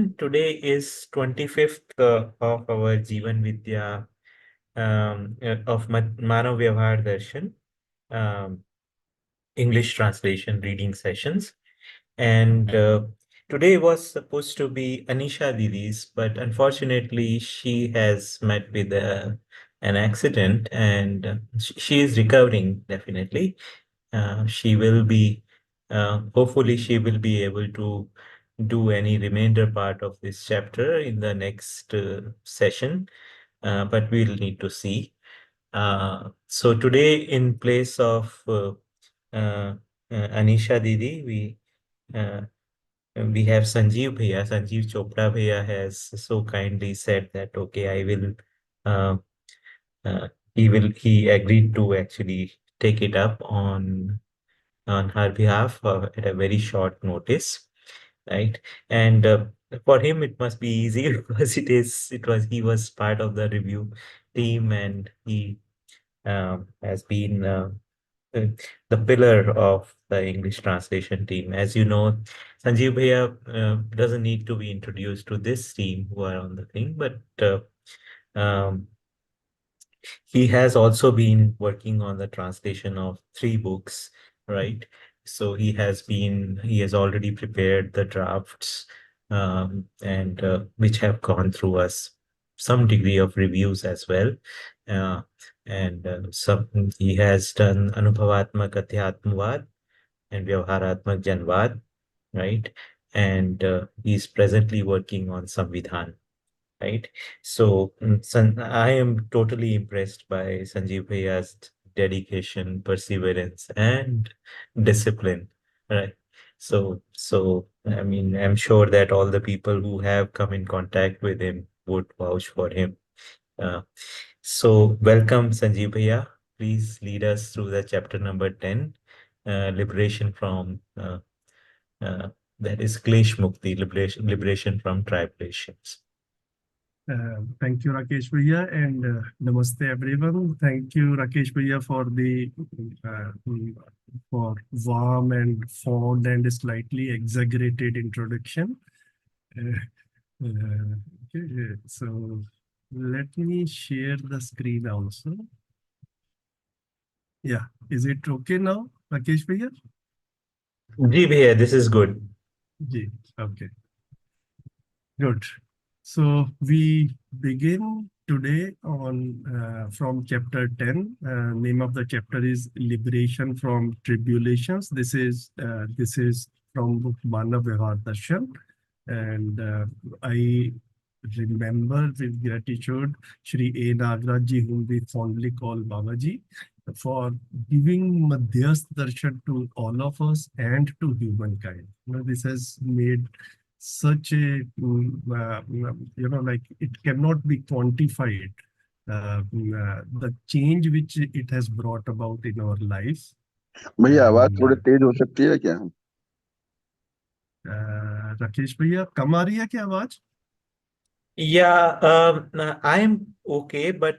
Today is 25th of our Jeevan Vidya of Manav Vyavhar Darshan um, English translation reading sessions. And today was supposed to be Anisha Didi's, but unfortunately she has met with an accident and she is recovering definitely. She will be, hopefully, she will be able to do any remainder part of this chapter in the next session, but we'll need to see. So today, in place of uh, Anisha Didi, uh, we have Sanjeev Bhaiya. Sanjeev Chopra Bhaiya has so kindly said that, okay, I will, uh, he agreed to actually take it up on her behalf at a very short notice, right? And for him, it must be easy because he was part of the review team and he has been uh, the pillar of the English translation team. As you know, Sanjeev Bhaiya doesn't need to be introduced to this team who are on the thing, but um, he has also been working on the translation of 3 books, right? So he has already prepared the drafts, and which have gone through us some degree of reviews as well. Uh, and some he has done Anubhavatmak Adhyatmavad and Vyavharatmak Janvad, right? And he's presently working on Samvidhan, right? So, I am totally impressed by Sanjeev Bhaiya's dedication, perseverance, and discipline, right? So I mean, I'm sure that all the people who have come in contact with him would vouch for him. Uh, so, welcome, Sanjeev Bhaiya. Please lead us through the chapter number 10, liberation from uh, that is Klesh Mukti, liberation from tribulations. Thank you, Rakesh Bhaiya, and namaste, everyone. Thank you, Rakesh Bhaiya, for warm and fond and slightly exaggerated introduction. Okay, so let me share the screen also. Yeah, is it okay now, Rakesh Bhaiya? Ji bhaiya, this is good. Ji, okay, good. So we begin today on from chapter 10. Name of the chapter is Liberation from Tribulations. This is from book Manav Vyavhar Darshan, and I remember with gratitude Shri A. Nagaraj ji, whom we fondly call Babaji, for giving Madhyas Darshan to all of us and to humankind. This has made such a like it cannot be quantified, the change which it has brought about in our life. भैया आवाज And थोड़ी तेज हो सकती है क्या? राकेश भैया, कम आ रही है क्या आवाज? Yeah, I am okay, but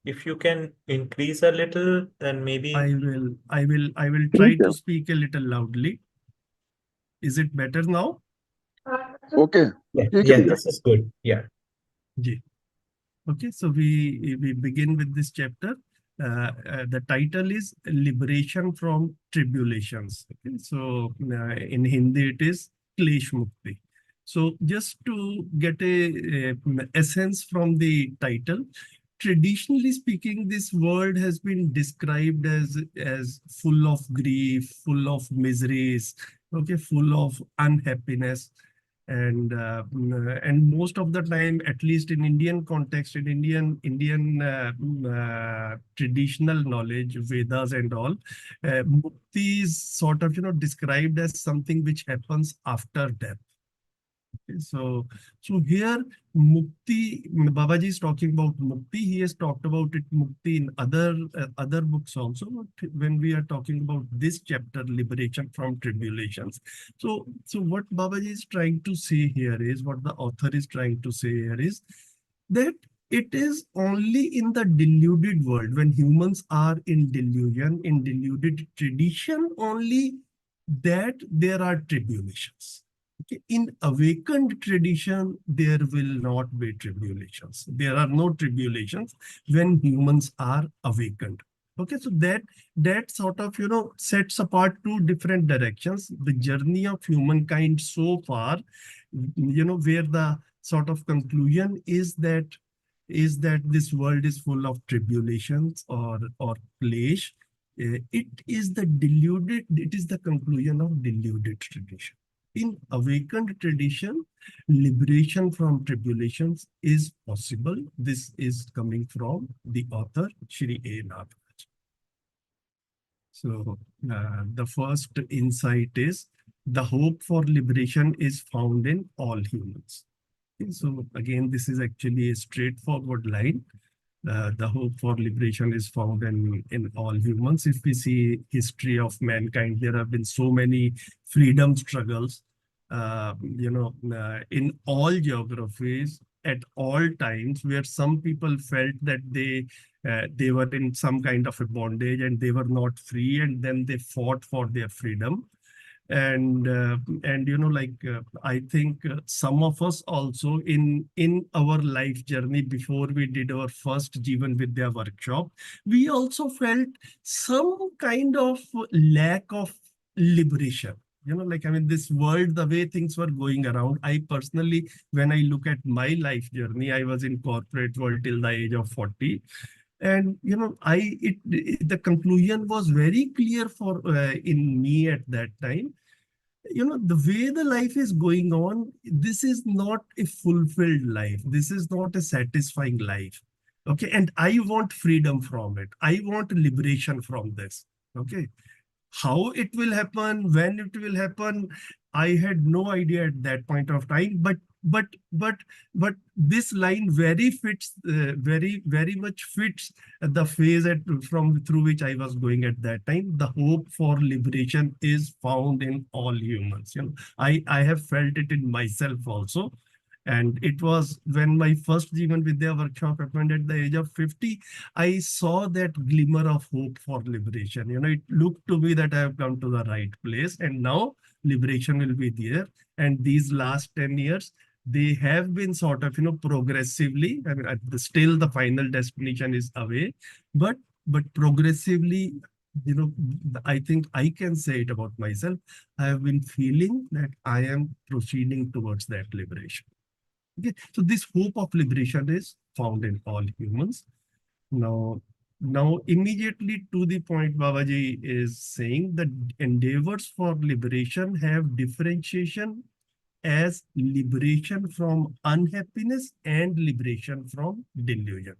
if you can increase a little, then maybe. I will try ठीक है, to speak a little loudly. Is it better now? Okay, Yeah, ठीक है yeah, भैया. this is good. Yeah. Ji. Okay, so we begin with this chapter. The title is Liberation from Tribulations. Okay, so in Hindi it is Klesh Mukti. So just to get a essence from the title, traditionally speaking, this world has been described as full of grief, full of miseries, okay, full of unhappiness, and most of the time, at least in Indian context, in Indian traditional knowledge, Vedas and all, mukti is sort of described as something which happens after death. Okay, so here mukti, Babaji is talking about mukti. He has talked about it mukti in other books also. But when we are talking about this chapter, liberation from tribulations. So what Babaji is trying to say here is, what the author is trying to say here is that it is only in the deluded world, when humans are in delusion, in deluded tradition only, that there are tribulations. In awakened tradition, there will not be tribulations. There are no tribulations when humans are awakened. Okay, so that sort of sets apart two different directions. The journey of humankind so far, where the sort of conclusion is that this world is full of tribulations or clash. It is the conclusion of deluded tradition. In awakened tradition, liberation from tribulations is possible. This is coming from the author, Shri A. Nath. So the first insight is the hope for liberation is found in all humans. Okay, so again, this is actually a straightforward line. The hope for liberation is found in all humans. If we see history of mankind, there have been so many freedom struggles, in all geographies at all times, where some people felt that they were in some kind of a bondage and they were not free, and then they fought for their freedom. And I think some of us also in our life journey, before we did our first Jeevan Vidya workshop, we also felt some kind of lack of liberation. I mean, this world, the way things were going around, I personally, when I look at my life journey, I was in corporate world till the age of 40. And the conclusion was very clear for in me at that time. The way the life is going on, this is not a fulfilled life. This is not a satisfying life. Okay, and I want freedom from it. I want liberation from this. Okay, how it will happen, when it will happen, I had no idea at that point of time. But this line very fits, very much fits the phase from through which I was going at that time. The hope for liberation is found in all humans. I have felt it in myself also. And it was when my first Jeevan Vidya workshop happened at the age of 50, I saw that glimmer of hope for liberation. It looked to me that I have come to the right place, and now liberation will be there. And these last 10 years, they have been sort of, progressively, I mean, still the final destination is away, but progressively, I think I can say it about myself. I have been feeling that I am proceeding towards that liberation. Okay, so this hope of liberation is found in all humans. Now immediately to the point, Babaji is saying that endeavors for liberation have differentiation as liberation from unhappiness and liberation from delusion.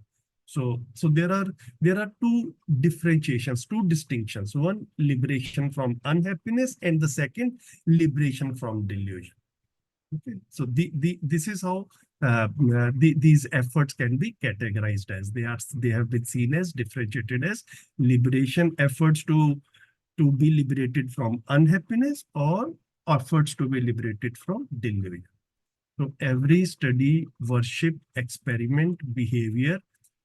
So there are two differentiations, two distinctions. One, liberation from unhappiness, and the second, liberation from delusion. Okay, so this is how these efforts can be categorized as. They have been seen as, differentiated as, liberation efforts to be liberated from unhappiness, or efforts to be liberated from delusion. So every study, worship, experiment, behavior,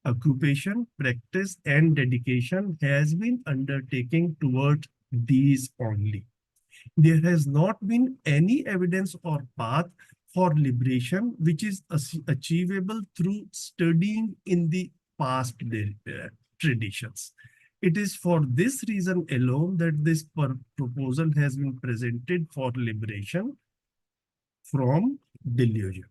occupation, practice, and dedication has been undertaken towards these only. There has not been any evidence or path for liberation which is achievable through studying in the past traditions. It is for this reason alone that this proposal has been presented for liberation from delusion.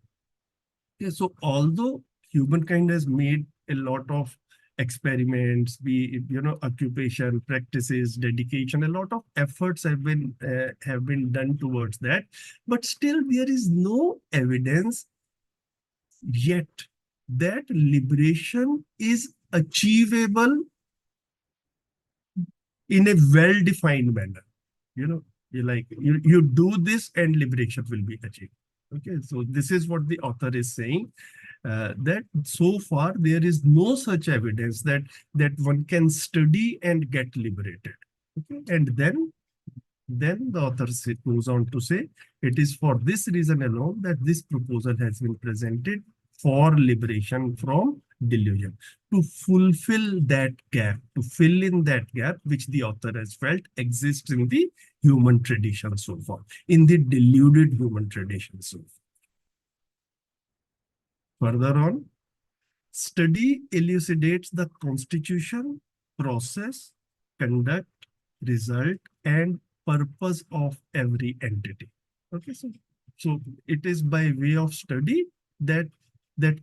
Okay, so although humankind has made a lot of experiments, occupation, practices, dedication, a lot of efforts have been done towards that, but still there is no evidence yet that liberation is achievable in a well-defined manner. You do this and liberation will be achieved. Okay, so this is what the author is saying, that so far there is no such evidence that one can study and get liberated. Okay, and then the author goes on to say, it is for this reason alone that this proposal has been presented for liberation from delusion. To fulfill that gap, to fill in that gap which the author has felt exists in the human tradition so far, in the deluded human tradition so far. Further on, study elucidates the constitution, process, conduct, result, and purpose of every entity. Okay, so it is by way of study that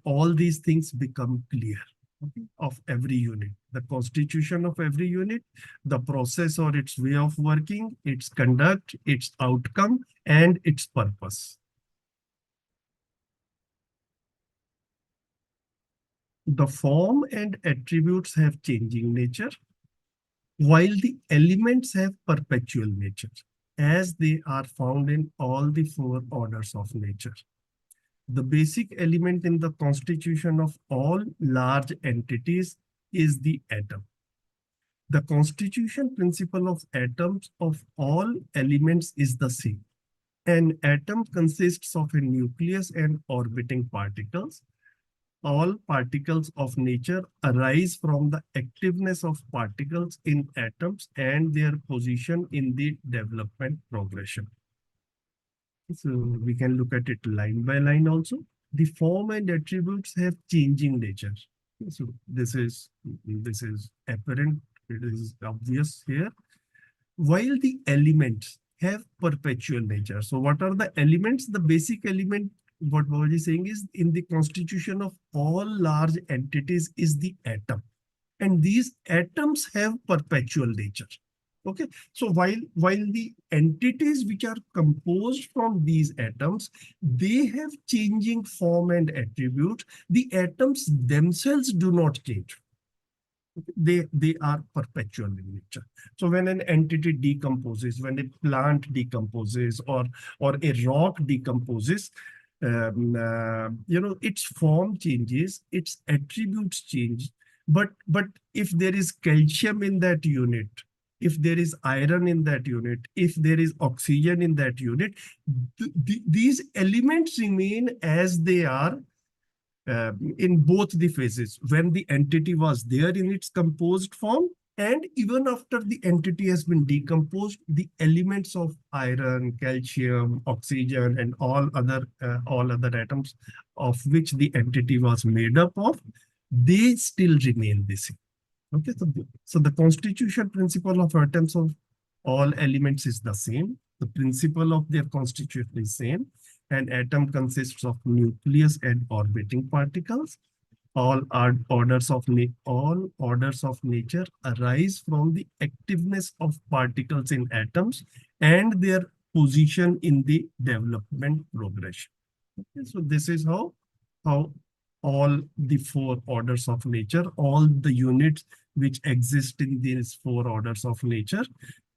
all these things become clear. Okay, of every unit, the constitution of every unit, the process or its way of working, its conduct, its outcome, and its purpose. The form and attributes have changing nature, while the elements have perpetual nature, as they are found in all the four orders of nature. The basic element in the constitution of all large entities is the atom. The constitution principle of atoms of all elements is the same. An atom consists of a nucleus and orbiting particles. All particles of nature arise from the activeness of particles in atoms and their position in the development progression. So we can look at it line by line also. The form and attributes have changing nature. So this is apparent, it is obvious here. While the elements have perpetual nature. So what are the elements? The basic element, what Babaji is saying, is in the constitution of all large entities is the atom. And these atoms have perpetual nature. Okay, so while the entities which are composed from these atoms, they have changing form and attributes, the atoms themselves do not change. They are perpetual in nature. So when an entity decomposes, when a plant decomposes, or a rock decomposes, its form changes, its attributes change. But if there is calcium in that unit, if there is iron in that unit, if there is oxygen in that unit, these elements remain as they are in both the phases, when the entity was there in its composed form, and even after the entity has been decomposed, the elements of iron, calcium, oxygen, and all other atoms of which the entity was made up of, they still remain the same. Okay, so the constitution principle of atoms of all elements is the same. The principle of their constitution is same. An atom consists of nucleus and orbiting particles. All orders of nature arise from the activeness of particles in atoms and their position in the development progression. Okay, so this is how all the four orders of nature, all the units which exist in these four orders of nature,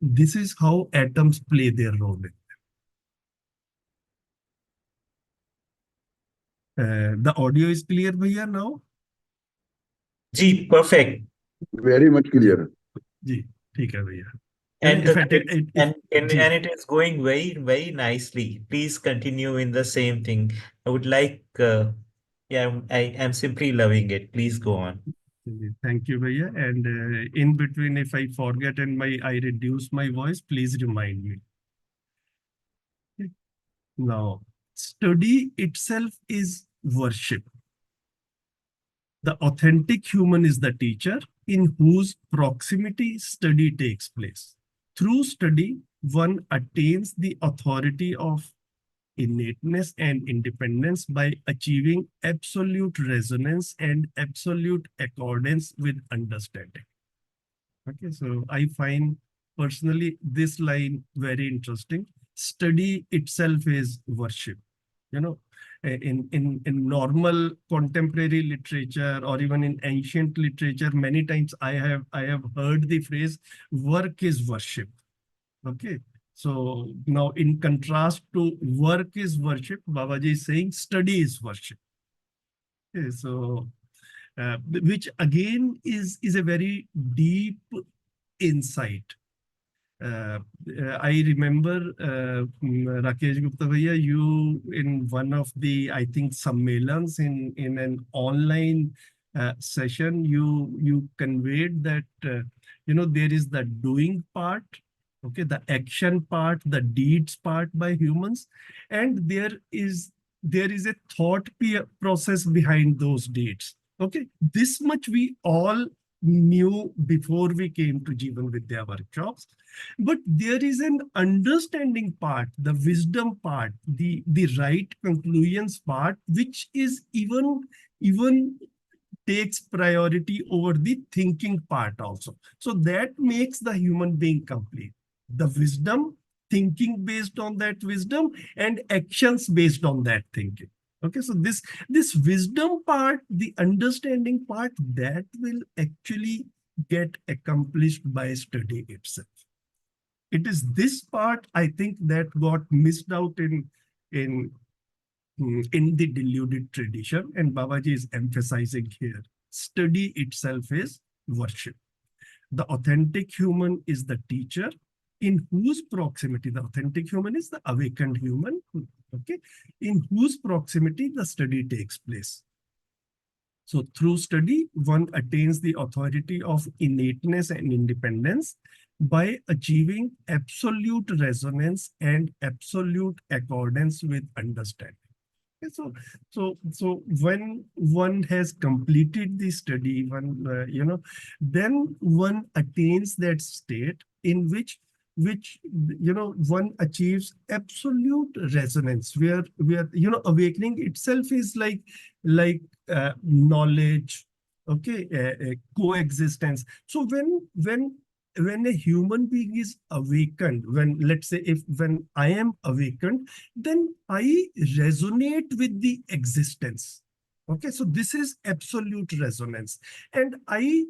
this is how atoms play their role in. The audio is clear, bhaiya, now? Ji, perfect. Very much clear. जी, ठीक है भैया. And In the fact, ji. and it is going very, very nicely. Please continue in the same thing. I would like, yeah, I am simply loving it. Please go on. Thank you, Bhaiya. And in between, if I forget and I reduce my voice, please remind me. Now, study itself is worship. The authentic human is the teacher in whose proximity study takes place. Through study, one attains the authority of innateness and independence by achieving absolute resonance and absolute accordance with understanding. Okay, so I find personally this line very interesting. Study itself is worship. You know, in normal contemporary literature or even in ancient literature, many times I have heard the phrase work is worship. Okay, so now in contrast to work is worship, Babaji is saying study is worship. Okay, so which again is a very deep insight. I remember Rakesh Gupta Bhaiya, you in one of the, I think, sammelans in an online session, you conveyed that there is the doing part, okay, the action part, the deeds part by humans, and there is a thought process behind those deeds. Okay, this much we all knew before we came to Jeevan Vidya workshops. But there is an understanding part, the wisdom part, the right conclusions part, which is even takes priority over the thinking part also. So that makes the human being complete. The wisdom, thinking based on that wisdom, and actions based on that thinking. Okay, so this wisdom part, the understanding part, that will actually get accomplished by study itself. It is this part, I think, that got missed out in in the deluded tradition, and Babaji is emphasizing here. Study itself is worship. The authentic human is the teacher in whose proximity, the authentic human is the awakened human, okay, in whose proximity the study takes place. So through study, one attains the authority of innateness and independence by achieving absolute resonance and absolute accordance with understanding. Okay, so when one has completed the study, then one attains that state in which one achieves absolute resonance, where awakening itself is like knowledge, okay, coexistence. So when a human being is awakened, let's say when I am awakened, then I resonate with the existence. Okay, so this is absolute resonance, and I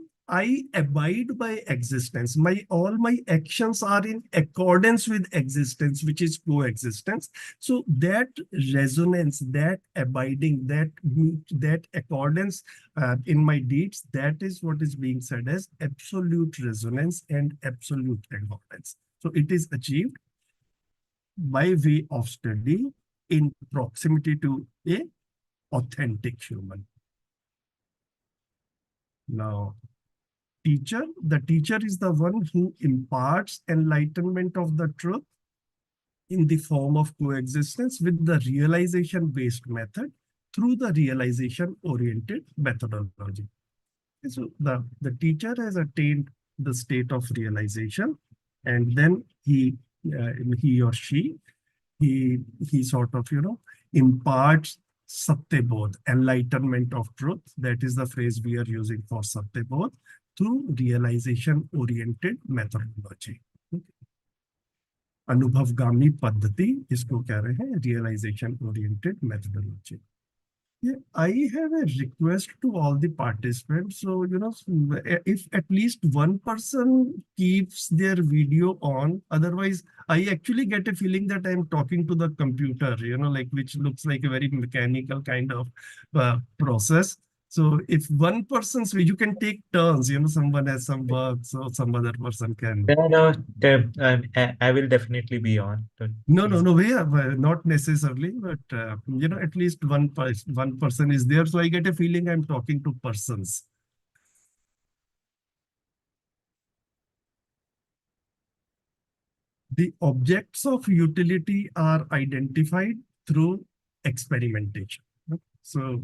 abide by existence. All my actions are in accordance with existence, which is coexistence. So that resonance, that abiding, that accordance in my deeds, that is what is being said as absolute resonance and absolute accordance. So it is achieved by way of study in proximity to a authentic human. Now, the teacher is the one who imparts enlightenment of the truth in the form of coexistence with the realization-based method through the realization-oriented methodology. So the teacher has attained the state of realization, and then he or she, he sort of imparts satyabodh, enlightenment of truth. That is the phrase we are using for satyabodh, through realization oriented methodology. अनुभवगामी पद्धति इसको कह रहे हैं, realization oriented methodology. Yeah, I have a request to all the participants. So, if at least one person keeps their video on, otherwise I actually get a feeling that I'm talking to the computer, like, which looks like a very mechanical kind of process. So if one person's, you can take turns, someone has some work, so some other person can. No, I will definitely be on. No, Please. we have not necessarily, but at least one person is there, so I get a feeling I'm talking to persons. The objects of utility are identified through experimentation. So,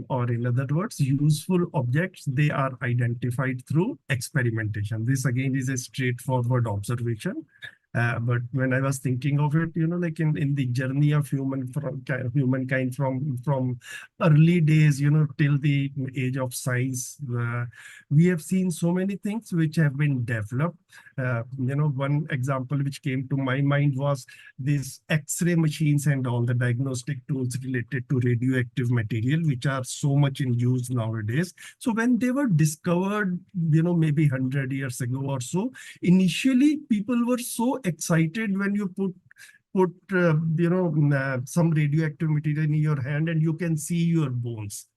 or in other words, useful objects, they are identified through experimentation. This again is a straightforward observation. But when I was thinking of it, like in the journey of humankind from early days, till the age of science, we have seen so many things which have been developed. One example which came to my mind was these X-ray machines and all the diagnostic tools related to radioactive material, which are so much in use nowadays. So when they were discovered, maybe 100 years ago or so, initially people were so excited when you put some radioactive material in your hand and you can see your bones.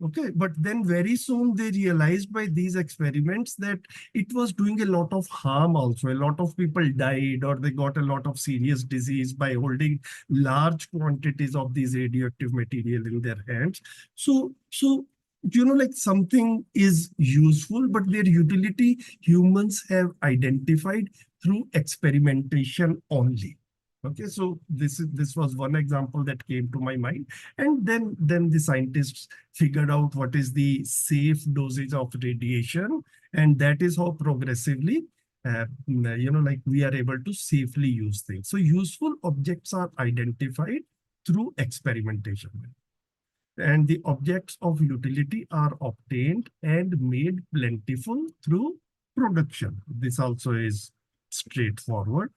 Okay, but then very soon they realized by these experiments that it was doing a lot of harm also. A lot of people died, or they got a lot of serious disease by holding large quantities of these radioactive material in their hands. So like something is useful, but their utility humans have identified through experimentation only. Okay, so this was one example that came to my mind, and then the scientists figured out what is the safe dosage of radiation, and that is how progressively, like we are able to safely use things. So useful objects are identified through experimentation, and the objects of utility are obtained and made plentiful through production. This also is straightforward.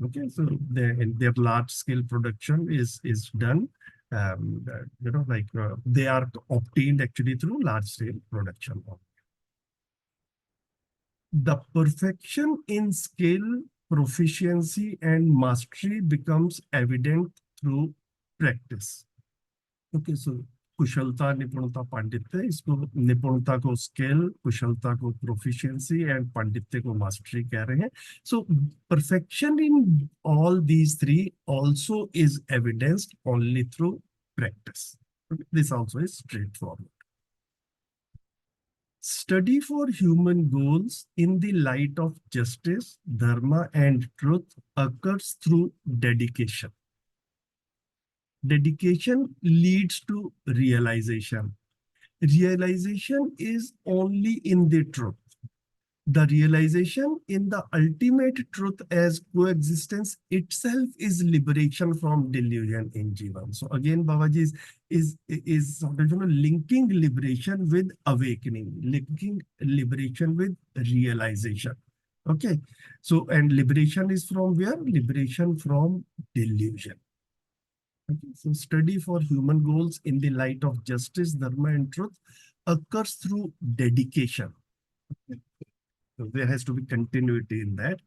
Okay, so their large scale production is done. They are obtained actually through large scale production. The perfection in skill, proficiency, and mastery becomes evident through practice. Okay so कुशलता, निपुणता, पांडित्य, इसको निपुणता को skill, कुशलता को proficiency and पांडित्य को मास्टरी कह रहे हैं. So perfection in all these three also is evidenced only through practice. This also is straightforward. Study for human goals in the light of justice, dharma, and truth occurs through dedication. Dedication leads to realization. Realization is only in the truth. The realization in the ultimate truth as coexistence itself is liberation from delusion in Jivan. So again, Babaji is sort of, linking liberation with awakening, linking liberation with realization. Okay. So, and liberation is from where? Liberation from delusion. Okay, so study for human goals in the light of justice, dharma, and truth occurs through dedication. So there has to be continuity in that.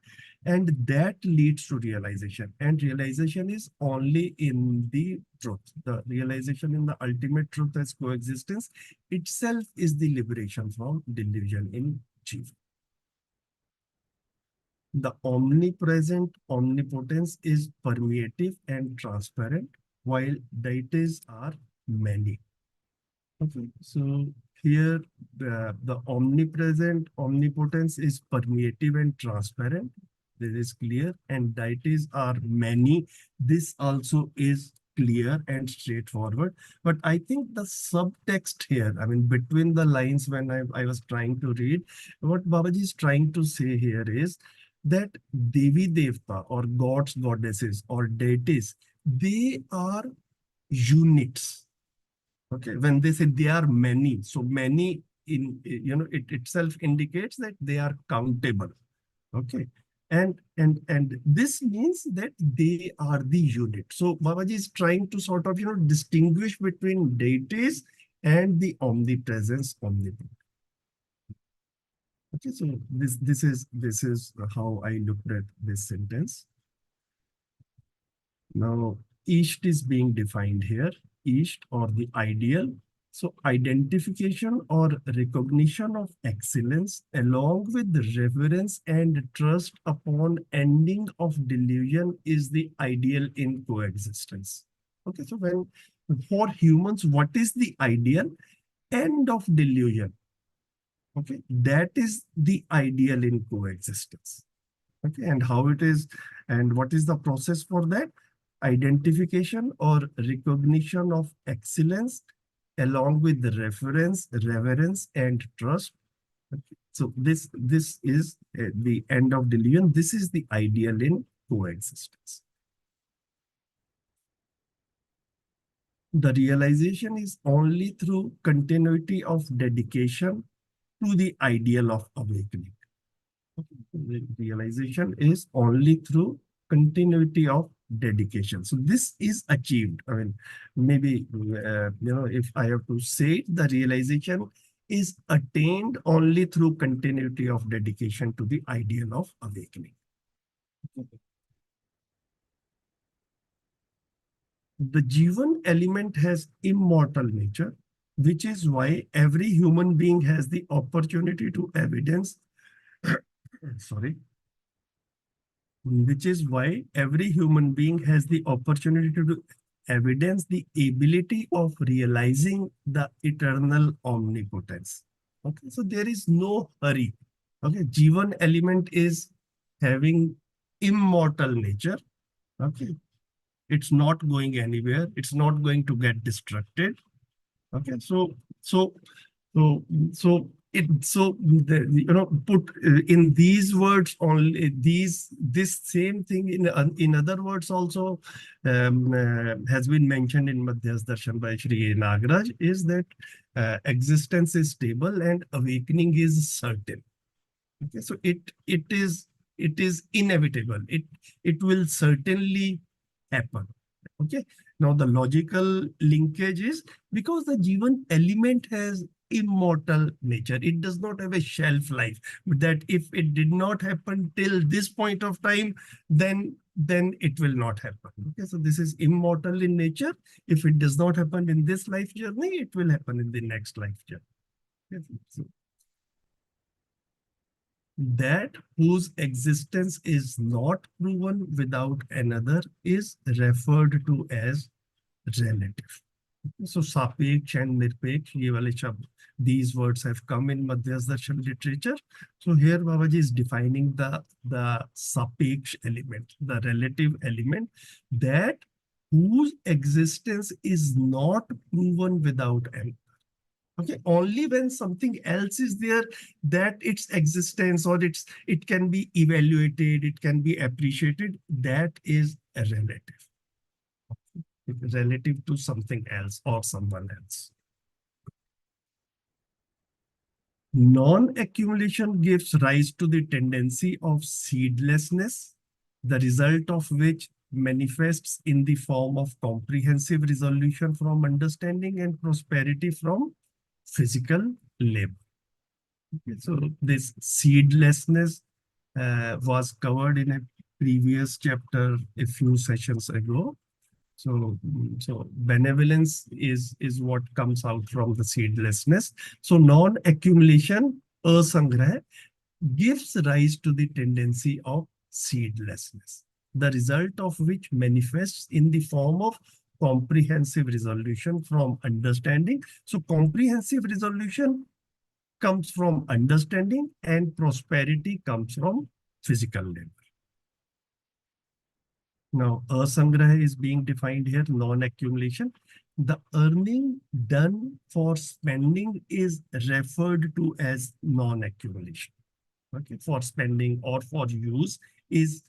And that leads to realization. And realization is only in the truth. The realization in the ultimate truth as coexistence itself is the liberation from delusion in Jiva. The omnipresent omnipotence is permeative and transparent, while deities are many. Okay, so here the omnipresent omnipotence is permeative and transparent. This is clear, and deities are many. This also is clear and straightforward. But I think the subtext here, I mean, between the lines when I was trying to read, what Babaji is trying to say here is that Devi Devta or gods, goddesses or deities, they are units. Okay, when they say they are many, so many in, it itself indicates that they are countable. Okay, and this means that they are the unit. So Babaji is trying to sort of distinguish between deities and the omnipresence, omnipotent. Okay, so this is how I looked at this sentence. Now, East is being defined here, East or the ideal. So identification or recognition of excellence along with reverence and trust upon ending of delusion is the ideal in coexistence. Okay, so when for humans, what is the ideal? End of delusion. Okay, that is the ideal in coexistence. Okay, and how it is, and what is the process for that? Identification or recognition of excellence along with the reference, reverence, and trust. Okay. So this is the end of delusion. This is the ideal in coexistence. The realization is only through continuity of dedication to the ideal of awakening. The realization is only through continuity of dedication. So this is achieved. I mean, maybe, if I have to say, the realization is attained only through continuity of dedication to the ideal of awakening. The Jivan element has immortal nature, which is why every human being has the opportunity to evidence, sorry, which is why every human being has the opportunity to evidence the ability of realizing the eternal omnipotence. Okay, so there is no hurry. Okay, Jivan element is having immortal nature. Okay, it's not going anywhere. It's not going to get destructed. Okay, so so put in these words only, this same thing in other words also has been mentioned in Madhyas Darshan by Shri Nagaraj, is that existence is stable and awakening is certain. Okay, so it is inevitable. It will certainly happen. Okay. Now the logical linkage is because the Jivan element has immortal nature. It does not have a shelf life. That if it did not happen till this point of time, then it will not happen. Okay. So this is immortal in nature. If it does not happen in this life journey, it will happen in the next life journey. Okay. So that whose existence is not proven without another is referred to as relative. So sapeksh and nirpeksh, ye wale shabd, these words have come in Madhyas Darshan literature. So here Babaji is defining the sapeksh element, the relative element, that whose existence is not proven without another. Okay, only when something else is there, that its existence or it can be evaluated, it can be appreciated, that is a relative. Relative to something else or someone else. Non-accumulation gives rise to the tendency of seedlessness, the result of which manifests in the form of comprehensive resolution from understanding and prosperity from physical labor. Okay, so this seedlessness was covered in a previous chapter a few sessions ago. So benevolence is what comes out from the seedlessness. So non-accumulation, asangrah, gives rise to the tendency of seedlessness, the result of which manifests in the form of comprehensive resolution from understanding. So comprehensive resolution comes from understanding and prosperity comes from physical labor. Now, asangraha is being defined here, non-accumulation. The earning done for spending is referred to as non-accumulation. Okay, for spending or for use is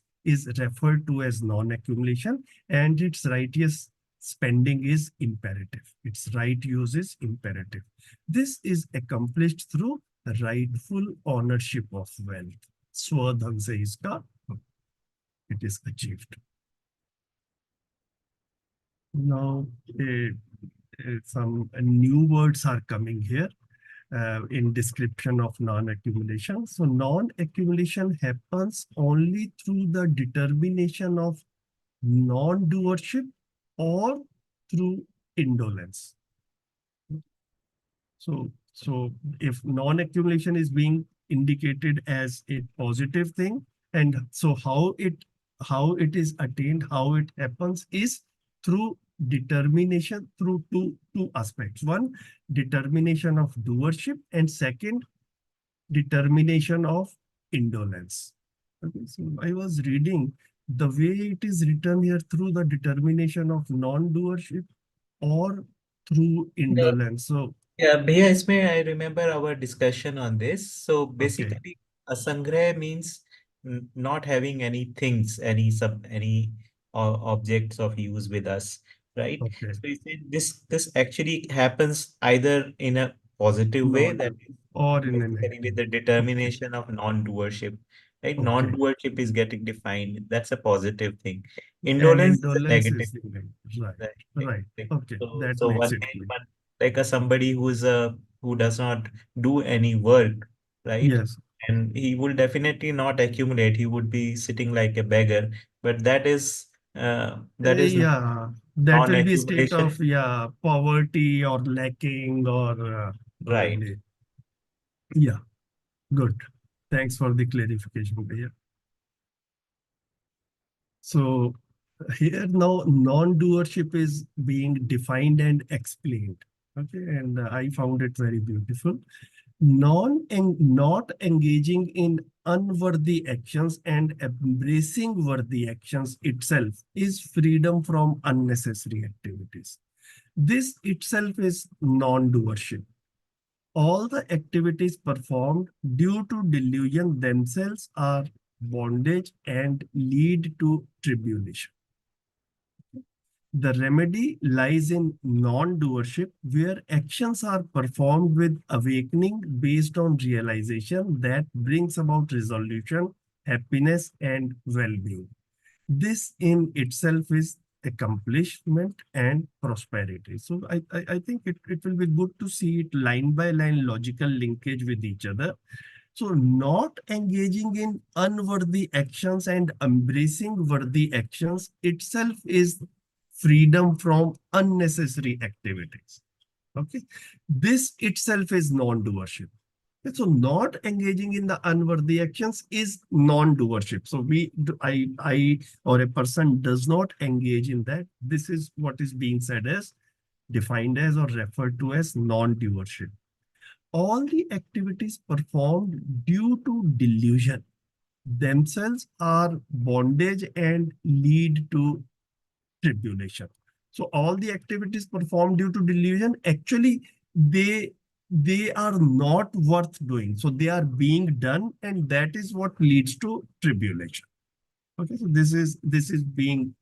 referred to as non-accumulation, and its righteous spending is imperative. Its right use is imperative. This is accomplished through rightful ownership of wealth. Swadhang se iska, it is achieved. Now, some new words are coming here in description of non-accumulation. So non-accumulation happens only through the determination of non-doership or through indolence. So if non-accumulation is being indicated as a positive thing, and so how it is attained, how it happens is through determination, through two aspects. One, determination of doership, and second, determination of indolence. Okay, so I was reading the way it is written here, through the determination of non-doership or through indolence. So Yeah, Bhaiya, isme I remember our discussion on this. So okay, basically, a sangrah means not having any things, any objects of use with us, right? okay, So you see, this actually happens either in a positive way, that non is or in a basically with negative. the Okay, determination of non-doership, right? okay. Non-doership is getting defined. That's a positive thing. And Indolence is a indolence negative. is the negative. Right, Right. right. Okay, So, that so makes one it can clear. even like a somebody who does not do any work, right? Yes. And he will definitely not accumulate. He would be sitting like a beggar. But that is Yeah, that will be state non-accumulation, of, yeah, poverty or lacking or right? probably. Yeah, good. Thanks for the clarification, Bhaiya. So here now non-doership is being defined and explained. Okay, and I found it very beautiful. Not engaging in unworthy actions and embracing worthy actions itself is freedom from unnecessary activities. This itself is non-doership. All the activities performed due to delusion themselves are bondage and lead to tribulation. The remedy lies in non-doership, where actions are performed with awakening based on realization that brings about resolution, happiness, and well-being. This in itself is accomplishment and prosperity. So I think it will be good to see it line by line logical linkage with each other. So not engaging in unworthy actions and embracing worthy actions itself is freedom from unnecessary activities. Okay. This itself is non-doership. So not engaging in the unworthy actions is non-doership. So or a person does not engage in that. This is what is being said as, defined as, or referred to as non-doership. All the activities performed due to delusion themselves are bondage and lead to tribulation. So all the activities performed due to delusion, actually, they are not worth doing. So they are being done, and that is what leads to tribulation. Okay, so this is the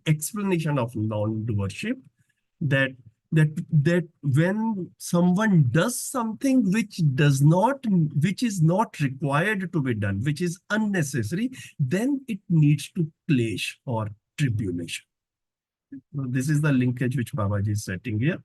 explanation of non-doership, that that when someone does something which is not required to be done, which is unnecessary, then it needs to clash or tribulation. So this is the linkage which Babaji is setting here.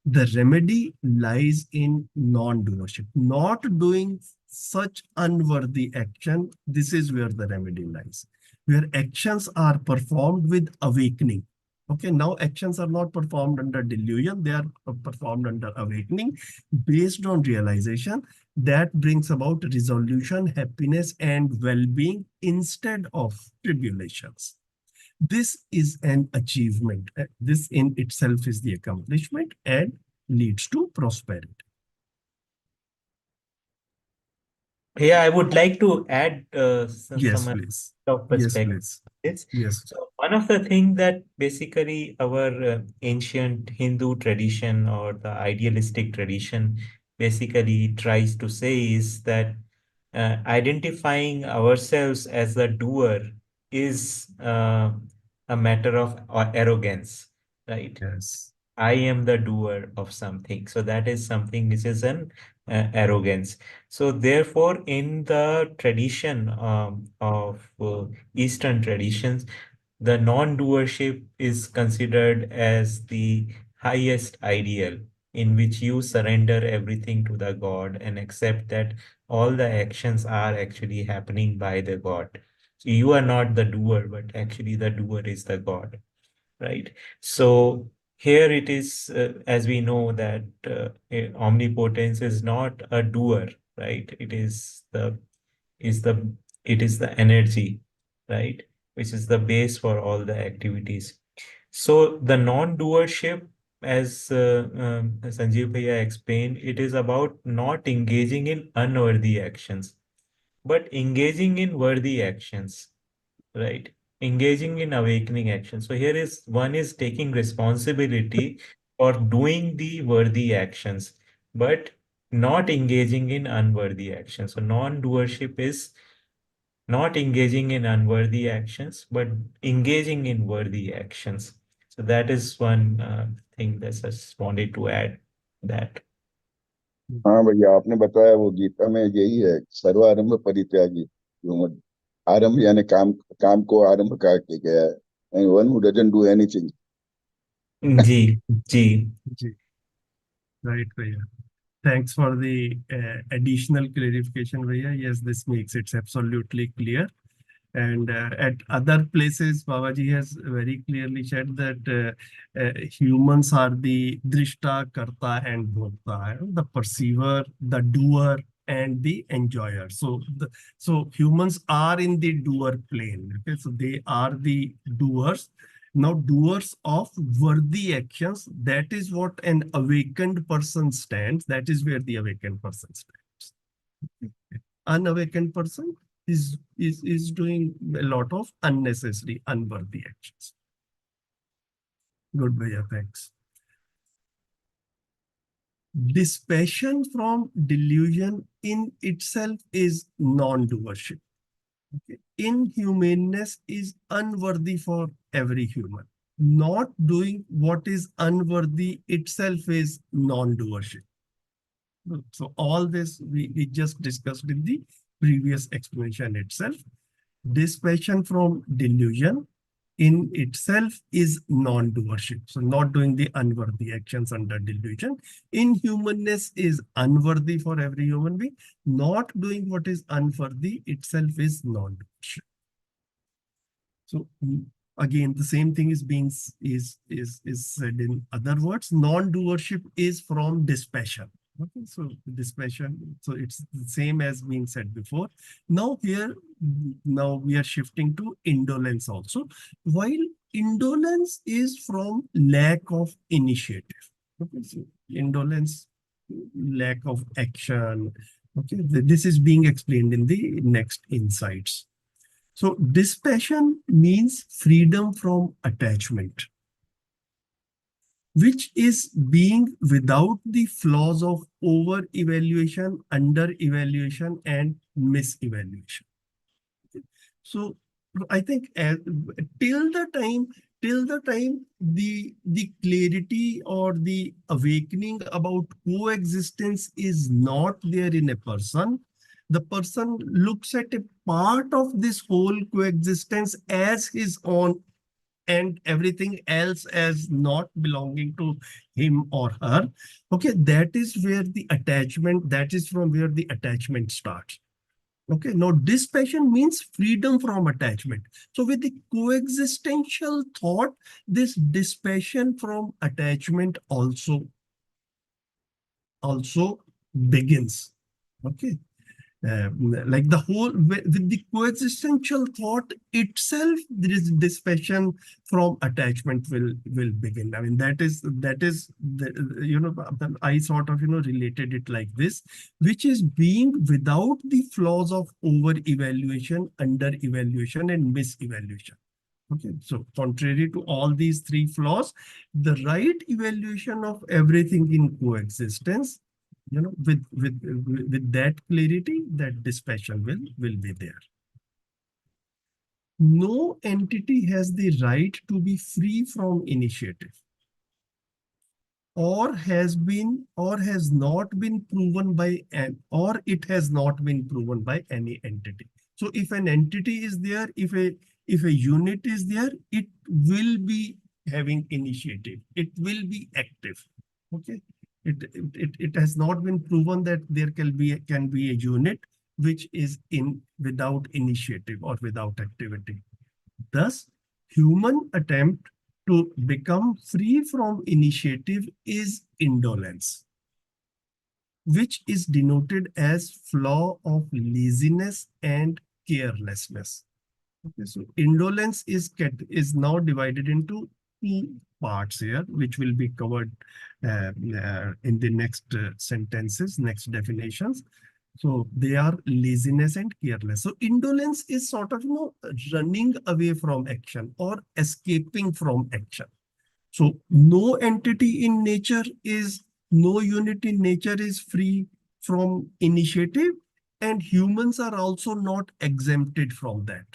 The remedy lies in non-doership, not doing such unworthy action. This is where the remedy lies, where actions are performed with awakening. Okay, now actions are not performed under delusion, they are performed under awakening based on realization that brings about resolution, happiness, and well-being instead of tribulations. This is an achievement. This in itself is the accomplishment and leads to prosperity. Yeah, I would like to add Yes, some please. of Yes, perspective. please. Yes. So one of the things that basically our ancient Hindu tradition or the idealistic tradition basically tries to say is that identifying ourselves as the doer is a matter of arrogance, right? Yes. I am the doer of something. So that is something which is an arrogance. So therefore, in the tradition of Eastern traditions, the non-doership is considered as the highest ideal in which you surrender everything to the God and accept that all the actions are actually happening by the God. So you are not the doer, but actually the doer is the God, right? So here it is, as we know that omnipotence is not a doer, right? Is the it is the energy, right, which is the base for all the activities. So the non-doership, as Sanjeev Bhaiya explained, it is about not engaging in unworthy actions, but engaging in worthy actions, right? Engaging in awakening action. So here is one is taking responsibility for doing the worthy actions, but not engaging in unworthy actions. So non-doership is not engaging in unworthy actions, but engaging in worthy actions. So that is one thing that I just wanted to add that. हाँ भैया, आपने बताया वो गीता में यही है, सर्वारंभ परित्यागी जो मत आरंभ यानी काम काम को आरंभ करके गया है, and one who doesn't do anything. Ji ji Ji. Right, Bhaiya. Thanks for the additional clarification, Bhaiya. Yes, this makes it absolutely clear. And at other places, Babaji has very clearly said that humans are the drishta, karta, and bhokta, the perceiver, the doer. and the enjoyer. So humans are in the doer plane. Okay, so they are the doers. Now, doers of worthy actions. That is what an awakened person stands. That is where the awakened person stands. Unawakened person is doing a lot of unnecessary, unworthy actions. Good, Bhaiya, thanks. Dispassion from delusion in itself is non-doership. Okay. Inhumaneness is unworthy for every human. Not doing what is unworthy itself is non-doership. So all this we just discussed in the previous explanation itself. Dispassion from delusion in itself is non-doership. So not doing the unworthy actions under delusion. Inhumanness is unworthy for every human being. Not doing what is unworthy itself is non-doership. So again, the same thing is being is said in other words. Non-doership is from dispassion. Okay, so dispassion. So it's the same as being said before. Now we are shifting to indolence also. While indolence is from lack of initiative. Okay, so indolence, lack of action. Okay, this is being explained in the next insights. So dispassion means freedom from attachment, which is being without the flaws of over-evaluation, under-evaluation, and mis-evaluation. So I think till the time the clarity or the awakening about coexistence is not there in a person, the person looks at a part of this whole coexistence as his own and everything else as not belonging to him or her. Okay, that is where the attachment, that is from where the attachment starts. Okay, now dispassion means freedom from attachment. So with the coexistential thought, this dispassion from attachment also begins. Okay. Like the whole with the coexistential thought itself, there is dispassion from attachment will begin. I mean, that is the, I sort of related it like this, which is being without the flaws of over evaluation, under evaluation, and mis-evaluation. Okay, so contrary to all these three flaws, the right evaluation of everything in coexistence, with that clarity, that dispassion will be there. No entity has the right to be free from initiative, or has not been proven by or it has not been proven by any entity. So if an entity is there, if a unit is there, it will be having initiative, it will be active. Okay, it has not been proven that there can be a unit which is without initiative or without activity. Thus, human attempt to become free from initiative is indolence, which is denoted as flaw of laziness and carelessness. Okay, so indolence is now divided into two parts here, which will be covered in the next sentences, next definitions. So they are laziness and careless. So indolence is sort of running away from action or escaping from action. So no entity in nature no unit in nature is free from initiative, and humans are also not exempted from that.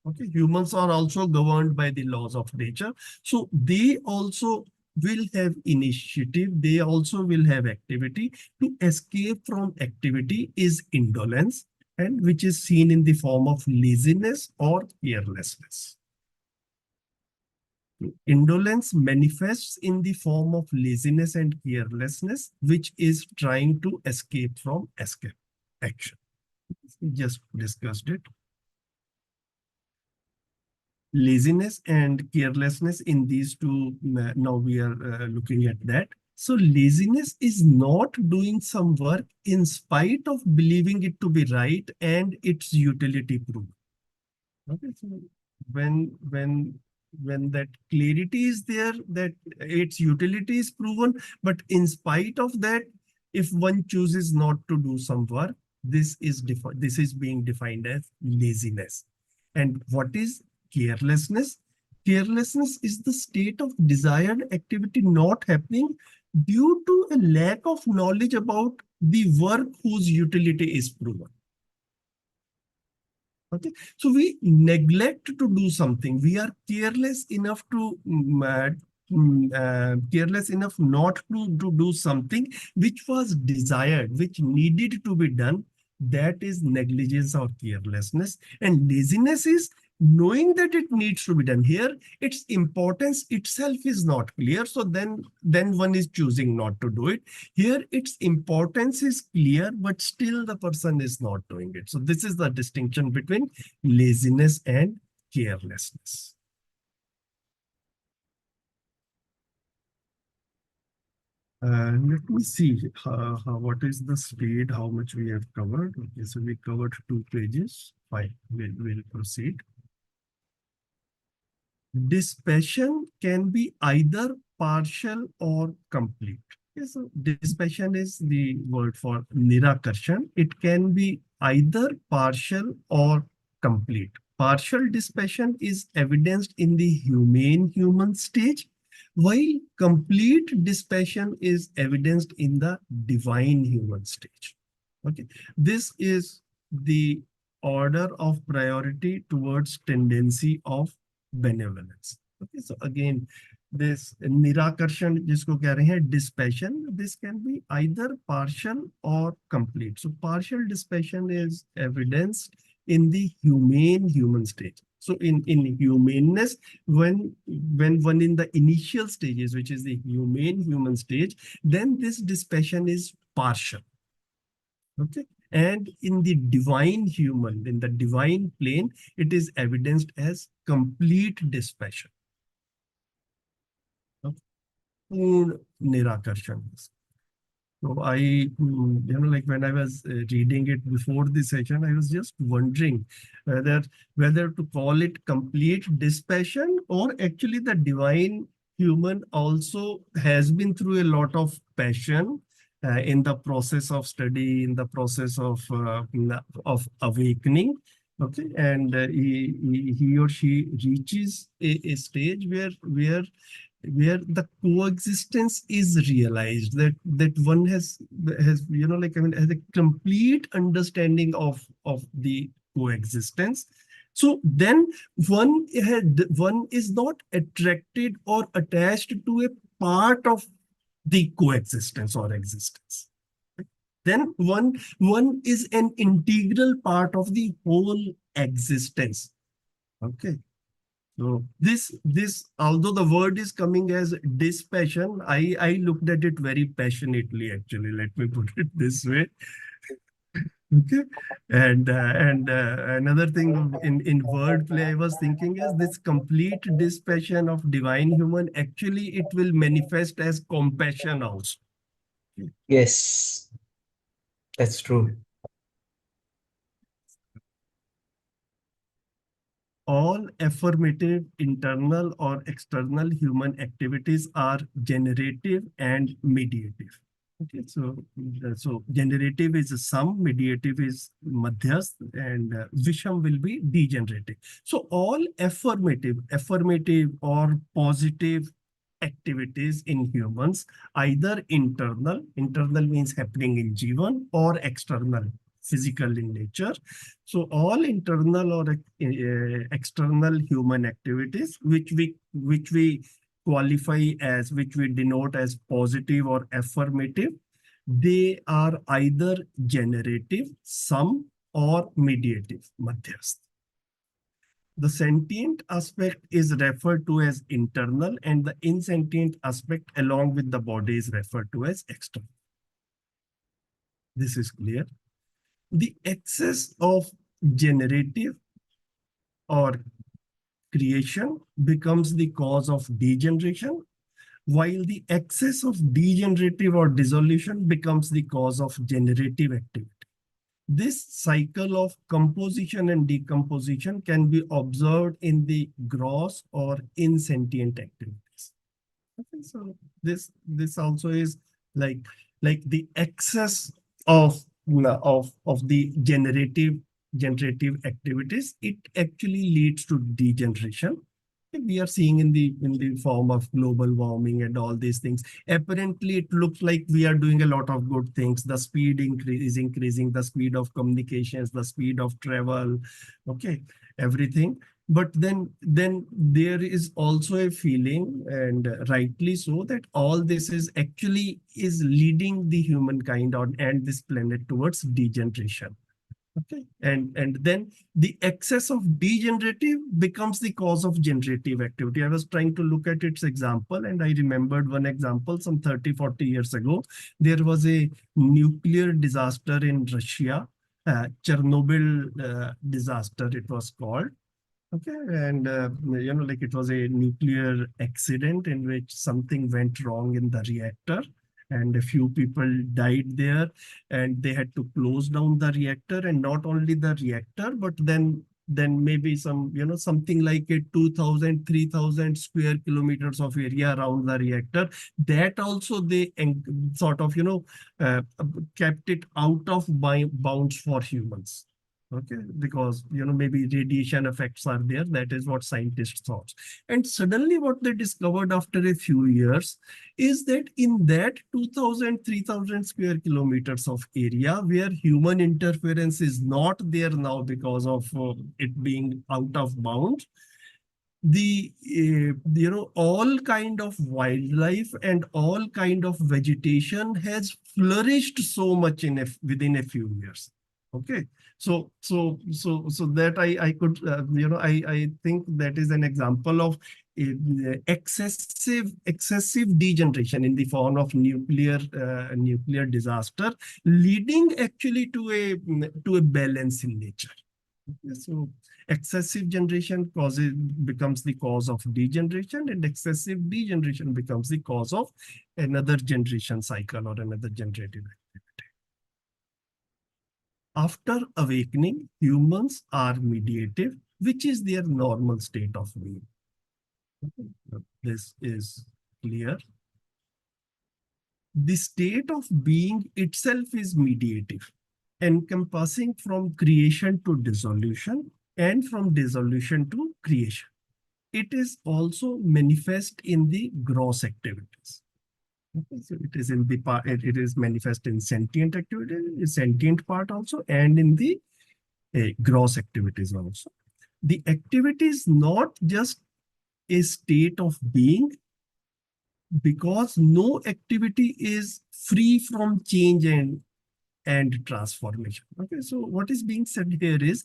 Okay, humans are also governed by the laws of nature. So they also will have initiative, they also will have activity. To escape from activity is indolence, and which is seen in the form of laziness or carelessness. Indolence manifests in the form of laziness and carelessness, which is trying to escape from action. We just discussed it. Laziness and carelessness in these two, now we are looking at that. So laziness is not doing some work in spite of believing it to be right and its utility proven. Okay, so when that clarity is there, that its utility is proven, but in spite of that, if one chooses not to do some work, this is being defined as laziness. And what is carelessness? Carelessness is the state of desired activity not happening due to a lack of knowledge about the work whose utility is proven. Okay, so we neglect to do something. We are careless enough to careless enough not to do something which was desired, which needed to be done. That is negligence or carelessness. And laziness is knowing that it needs to be done. Here, its importance itself is not clear. So then one is choosing not to do it. Here, its importance is clear, but still the person is not doing it. So this is the distinction between laziness and carelessness. Let me see what is the speed, how much we have covered. Okay, so we covered 2 pages. Fine, we'll proceed. Dispassion can be either partial or complete. Okay, so dispassion is the word for nirakarshan. It can be either partial or complete. Partial dispassion is evidenced in the humane human stage, while complete dispassion is evidenced in the divine human stage. Okay, this is the order of priority towards tendency of benevolence. Okay, so again, this nirakarshan, jisko keh rahe hain, dispassion, this can be either partial or complete. So partial dispassion is evidenced in the humane human stage. So in humaneness, when one in the initial stages, which is the humane human stage, then this dispassion is partial. Okay, and in the divine human, in the divine plane, it is evidenced as complete dispassion. Nirakarshan. So like when I was reading it before the session, I was just wondering whether to call it complete dispassion, or actually the divine human also has been through a lot of passion in the process of study, in the process of awakening. Okay, and he or she reaches a stage where the coexistence is realized, that one has like, I mean, has a complete understanding of the coexistence. So then one is not attracted or attached to a part of the coexistence or existence. Then one is an integral part of the whole existence. Okay, so this, although the word is coming as dispassion, I looked at it very passionately, actually. Let me put it this way. Okay, and another thing in wordplay I was thinking is this complete dispassion of divine human. Actually, it will manifest as compassion also. Yes, that's true. All affirmative internal or external human activities are generative and mediative. Okay, so generative is a sum, mediative is madhyast, and visham will be degenerative. So all affirmative or positive activities in humans, either internal means happening in jivan, or external, physical in nature. So all internal or external human activities, which we qualify as, which we denote as positive or affirmative, they are either generative, sum, or mediative, madhyast. The sentient aspect is referred to as internal, and the insentient aspect along with the body is referred to as external. This is clear. The excess of generative or creation becomes the cause of degeneration, while the excess of degenerative or dissolution becomes the cause of generative activity. This cycle of composition and decomposition can be observed in the gross or insentient activities. Okay, so this also is like the excess of the generative activities. It actually leads to degeneration. We are seeing in the form of global warming and all these things. Apparently, it looks like we are doing a lot of good things. The speed is increasing, the speed of communications, the speed of travel, okay, everything. But then there is also a feeling, and rightly so, that all this is actually is leading the humankind on and this planet towards degeneration. Okay, and then the excess of degenerative becomes the cause of generative activity. I was trying to look at its example, and I remembered one example some 30-40 years ago. There was a nuclear disaster in Russia, Chernobyl disaster it was called. Okay, and like it was a nuclear accident in which something went wrong in the reactor, and a few people died there, and they had to close down the reactor, and not only the reactor, but then maybe some something like a 2,000 3,000 square kilometers of area around the reactor, that also they sort of uh, kept it out of bounds for humans. Okay, because maybe radiation effects are there. That is what scientists thought. And suddenly what they discovered after a few years is that in that 2,000 3,000 square kilometers of area where human interference is not there now because of it being out of bounds, the all kind of wildlife and all kind of vegetation has flourished so much within a few years. Okay, so that I could I think that is an example of excessive degeneration in the form of nuclear disaster, leading actually to a balance in nature. So excessive generation becomes the cause of degeneration, and excessive degeneration becomes the cause of another generation cycle or another generative activity. After awakening, humans are mediative, which is their normal state of being. This is clear. The state of being itself is mediative, encompassing from creation to dissolution and from dissolution to creation. It is also manifest in the gross activities. Okay, so it is in the part, it is manifest in sentient activity, sentient part also, and in the gross activities also. The activity is not just a state of being, because no activity is free from change and transformation. Okay, so what is being said here is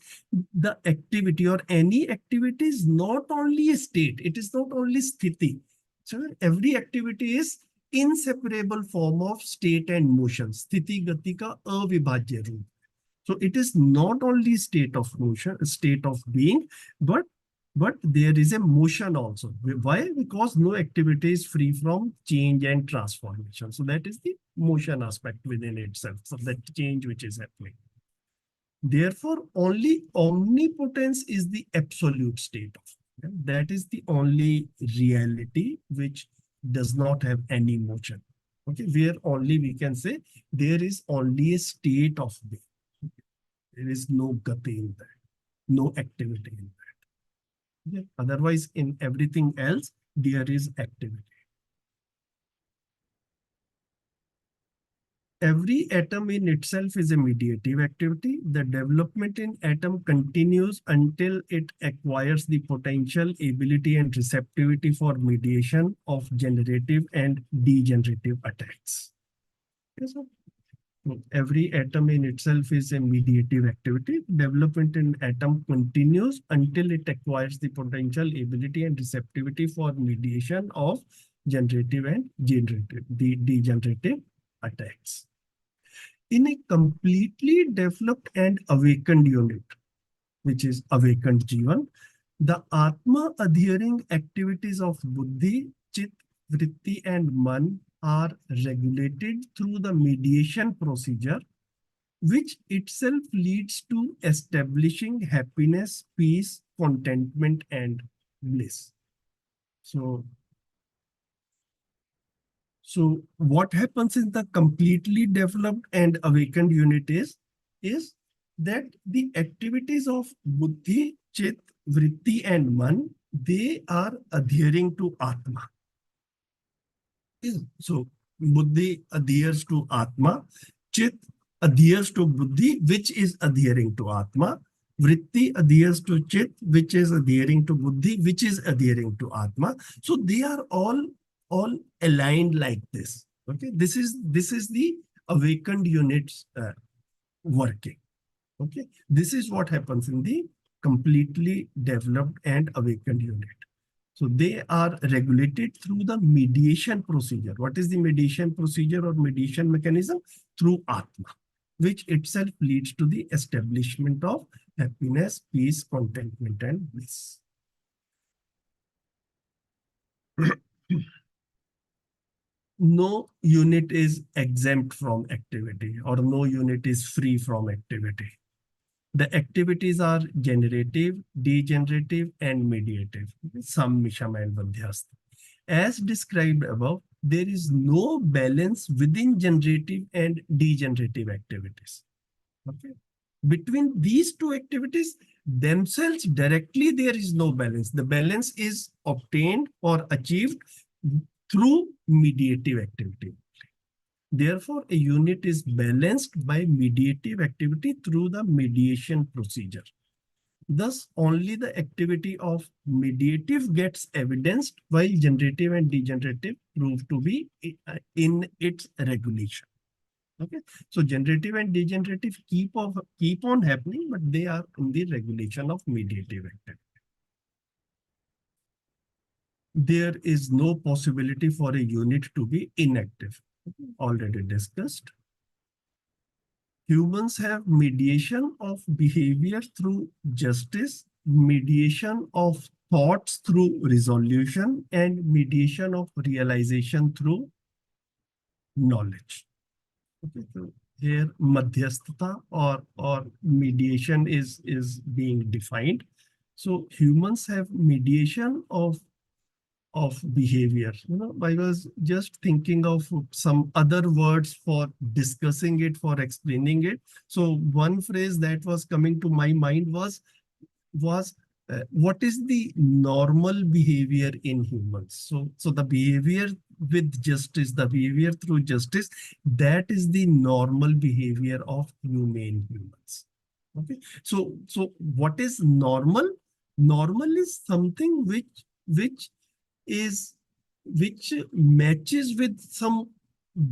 the activity or any activity is not only a state, it is not only sthiti. So every activity is inseparable form of state and motion. Sthiti gati ka avibhajya roop. So it is not only state of motion, state of being, but there is a motion also. Why? Because no activity is free from change and transformation. So that is the motion aspect within itself. So that change which is happening. Therefore, only omnipotence is the absolute state of. That is the only reality which does not have any motion. Okay, where only we can say there is only a state of being. There is no gati in that, no activity in that. Okay. Otherwise, in everything else, there is activity. Every atom in itself is a mediative activity. The development in atom continues until it acquires the potential, ability, and receptivity for mediation of generative and degenerative attacks. Okay, so every atom in itself is a mediative activity. Development in atom continues until it acquires the potential, ability, and receptivity for mediation of generative and degenerative attacks. In a completely developed and awakened unit, which is awakened Jivan, the Atma adhering activities of Buddhi, Chit, vritti, and man are regulated through the mediation procedure, which itself leads to establishing happiness, peace, contentment, and bliss. So, what happens in the completely developed and awakened unit is that the activities of buddhi, chit, vritti, and man, they are adhering to Atma. So buddhi adheres to Atma, chit adheres to buddhi, which is adhering to Atma, vritti adheres to chit, which is adhering to buddhi, which is adhering to Atma. So they are all aligned like this. Okay, this is the awakened units working. Okay, this is what happens in the completely developed and awakened unit. So they are regulated through the mediation procedure. What is the mediation procedure or mediation mechanism? Through Atma, which itself leads to the establishment of happiness, peace, contentment, and bliss. No unit is exempt from activity, or no unit is free from activity. The activities are generative, degenerative, and mediative. Sam, Misham, and Madhyast. As described above, there is no balance within generative and degenerative activities. Okay. Between these two activities themselves directly, there is no balance. The balance is obtained or achieved through mediative activity. Therefore, a unit is balanced by mediative activity through the mediation procedure. Thus, only the activity of mediative gets evidenced, while generative and degenerative prove to be in its regulation. Okay, so generative and degenerative keep on happening, but they are in the regulation of mediative activity. There is no possibility for a unit to be inactive. Already discussed. Humans have mediation of behavior through justice, mediation of thoughts through resolution, and mediation of realization through knowledge. Okay, so here madhyasthata or mediation is being defined. So humans have mediation of behavior. I was just thinking of some other words for discussing it, for explaining it. So one phrase that was coming to my mind was what is the normal behavior in humans? So the behavior with justice, the behavior through justice, that is the normal behavior of humane humans. Okay, so what is normal? Normal is something which is which matches with some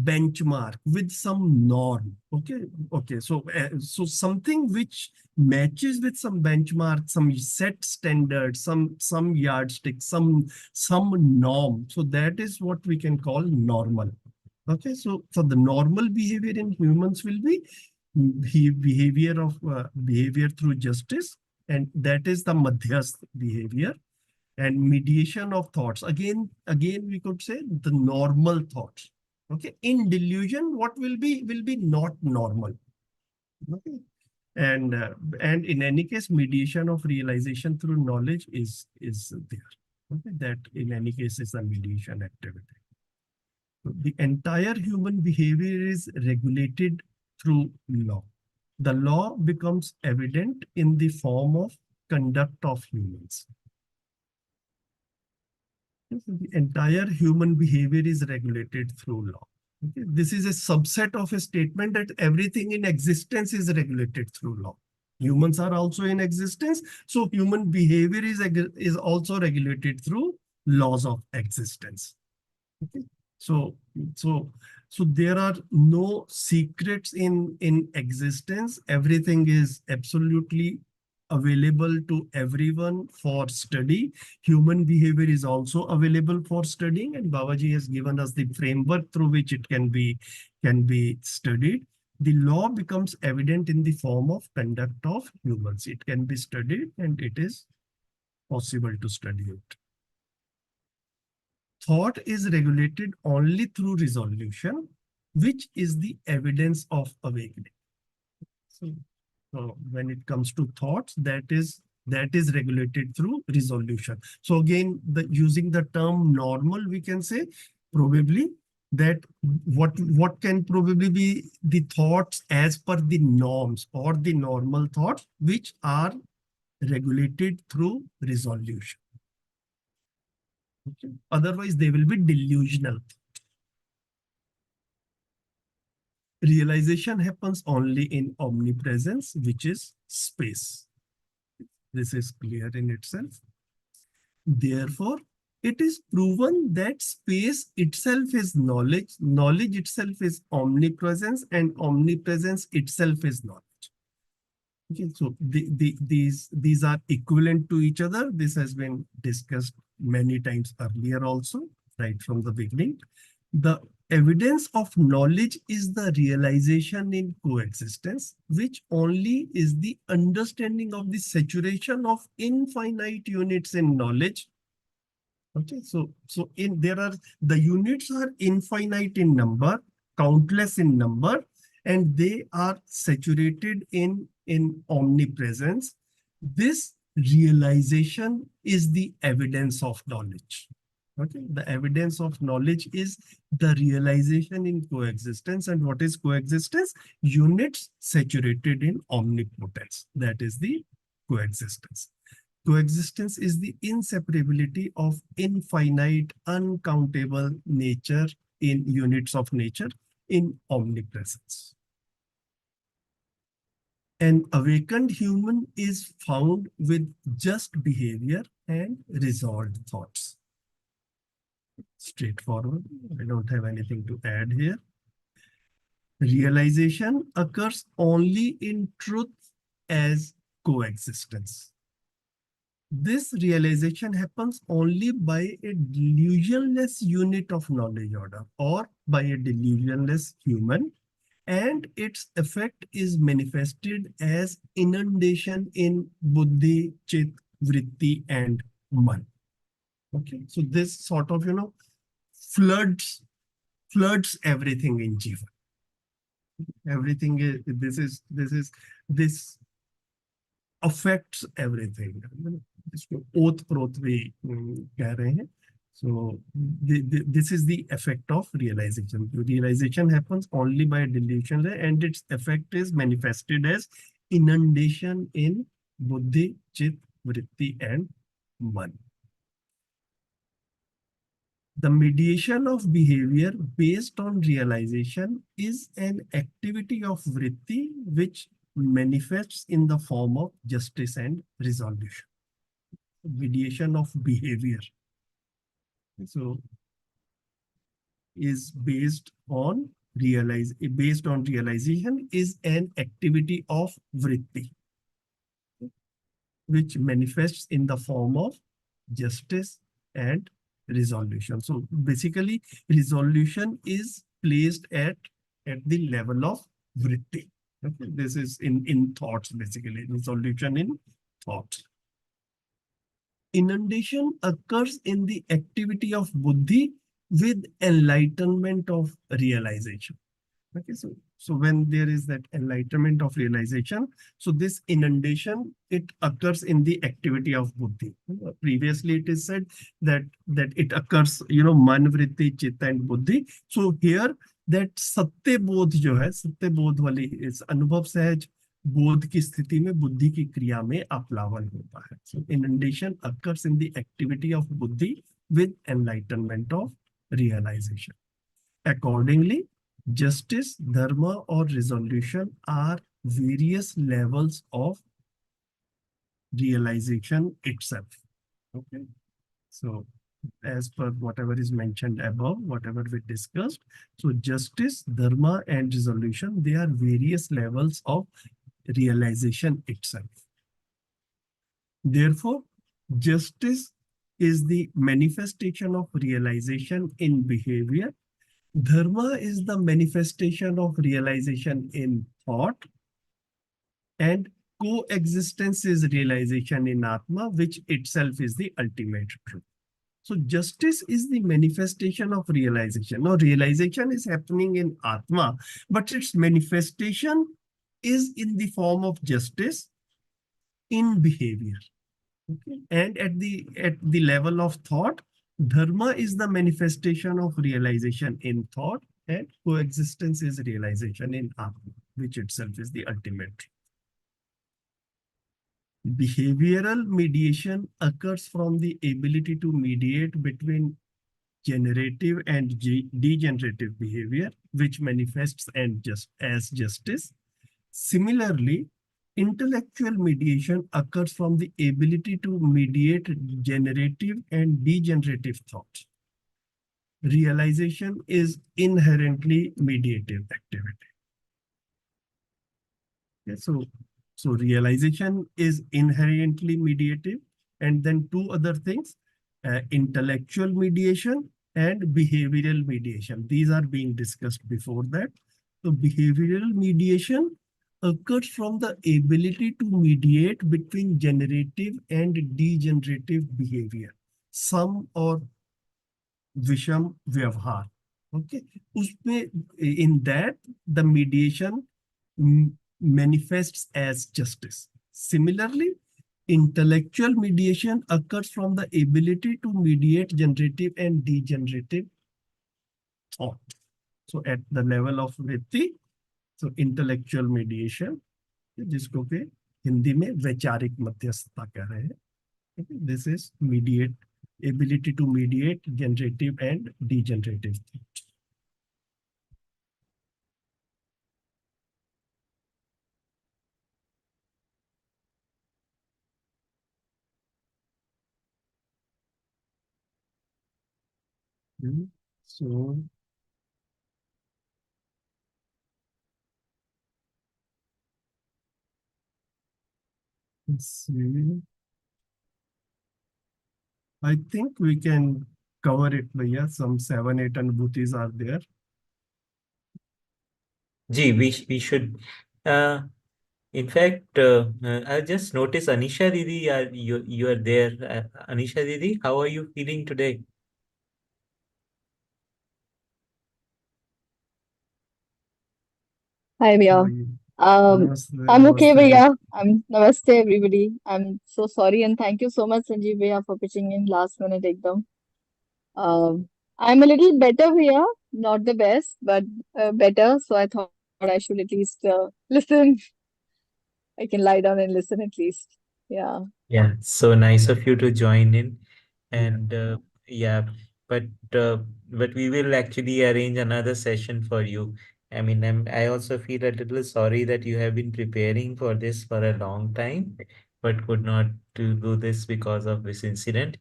benchmark, with some norm. Okay, so something which matches with some benchmark, some set standard, some yardstick, some norm. So that is what we can call normal. Okay, so the normal behavior in humans will be behavior through justice, and that is the madhyasth behavior. And mediation of thoughts, again we could say the normal thoughts. Okay, in delusion, what will be not normal. Okay, and in any case, mediation of realization through knowledge is there. Okay, that in any case is a mediation activity. The entire human behavior is regulated through law. The law becomes evident in the form of conduct of humans. The entire human behavior is regulated through law. Okay? This is a subset of a statement that everything in existence is regulated through law. Humans are also in existence, so human behavior is also regulated through laws of existence. Okay? So there are no secrets in existence. Everything is absolutely available to everyone for study. Human behavior is also available for studying, and Babaji has given us the framework through which it can be studied. The law becomes evident in the form of conduct of humans. It can be studied, and it is possible to study it. thought is regulated only through resolution, which is the evidence of awakening. So when it comes to thoughts, that is regulated through resolution. So again, using the term normal, we can say probably that what can probably be the thoughts as per the norms or the normal thoughts which are regulated through resolution. Okay. Otherwise, they will be delusional. Realization happens only in omnipresence, which is space. This is clear in itself. Therefore, it is proven that space itself is knowledge, knowledge itself is omnipresence, and omnipresence itself is knowledge. Okay, so these are equivalent to each other. This has been discussed many times earlier also, right from the beginning. The evidence of knowledge is the realization in coexistence, which only is the understanding of the saturation of infinite units in knowledge. Okay, so there are the units are infinite in number, countless in number, and they are saturated in omnipresence. This realization is the evidence of knowledge. Okay, the evidence of knowledge is the realization in coexistence. And what is coexistence? Units saturated in omnipotence. That is the coexistence. Coexistence is the inseparability of infinite, uncountable nature in units of nature in omnipresence. An awakened human is found with just behavior and resolved thoughts. Straightforward. I don't have anything to add here. Realization occurs only in truth as coexistence. This realization happens only by a delusionless unit of knowledge order or by a delusionless human, and its effect is manifested as inundation in buddhi, chit, vritti, and man. Okay, so this sort of floods everything in jiva. Everything is this affects everything. इसको ओत प्रोत भी कह रहे हैं. So this is the effect of realization. Realization happens only by delusion, and its effect is manifested as inundation in buddhi, chit, vritti, and man. The mediation of behavior based on realization is an activity of vritti which manifests in the form of justice and resolution. Mediation of behavior is based on realization is an activity of vritti which manifests in the form of justice and resolution. So basically, resolution is placed at the level of vritti. Okay? This is in thoughts, basically, resolution in thoughts. Inundation occurs in the activity of buddhi with enlightenment of realization. Okay, so when there is that enlightenment of realization, so this inundation, it occurs in the activity of buddhi. Previously, it is said that it occurs, man, vritti, chitta, and buddhi. So here, that satya bodh जो है, सत्य बोध वाली इस अनुभव सहज बोध की स्थिति में बुद्धि की क्रिया में अप्लावन होता है. So inundation occurs in the activity of buddhi with enlightenment of realization. Accordingly, justice, dharma, or resolution are various levels of realization itself. Okay, so as per whatever is mentioned above, whatever we discussed, so justice, dharma, and resolution, they are various levels of realization itself. Therefore, justice is the manifestation of realization in behavior. Dharma is the manifestation of realization in thought, and coexistence is realization in Atma, which itself is the ultimate truth. So justice is the manifestation of realization. Now realization is happening in Atma, but its manifestation is in the form of justice in behavior. Okay? And at the level of thought, dharma is the manifestation of realization in thought, and coexistence is realization in Atma, which itself is the ultimate. Behavioral mediation occurs from the ability to mediate between generative and degenerative behavior, which manifests as justice. Similarly, intellectual mediation occurs from the ability to mediate generative and degenerative thought. Realization is inherently mediative activity. Okay, so realization is inherently mediative, and then two other things, intellectual mediation and behavioral mediation. These are being discussed before that. So behavioral mediation occurs from the ability to mediate between generative and degenerative behavior, sum or visham vyavhar. Okay, in that the mediation manifests as justice. Similarly, intellectual mediation occurs from the ability to mediate generative and degenerative thought. So at the level of vritti, so intellectual mediation, जिसको के हिंदी में वैचारिक मध्यस्थता कह रहे हैं. This is ability to mediate generative and degenerative thought. So let's see. I think we can cover it, bhaiya. Some 7-8 anubhutis are there. Gee, we should. In fact, I just noticed Anisha Didi, you are there. Anisha Didi, how are you feeling today? Hi, Bhaiya. Namaste, I'm okay, namaste. Bhaiya. Namaste, everybody. I'm so sorry, and thank you so much, Sanjeev Bhaiya, for pitching in last minute ekdam. I'm a little better, Bhaiya. Not the best, but better. So I thought I should at least listen. I can lie down and listen at least. Yeah. Yeah, so nice of you to join in. Yeah. And yeah, but uh, but we will actually arrange another session for you. I mean, I also feel a little sorry that you have been preparing for this for a long time, but could not to do this because of this incident.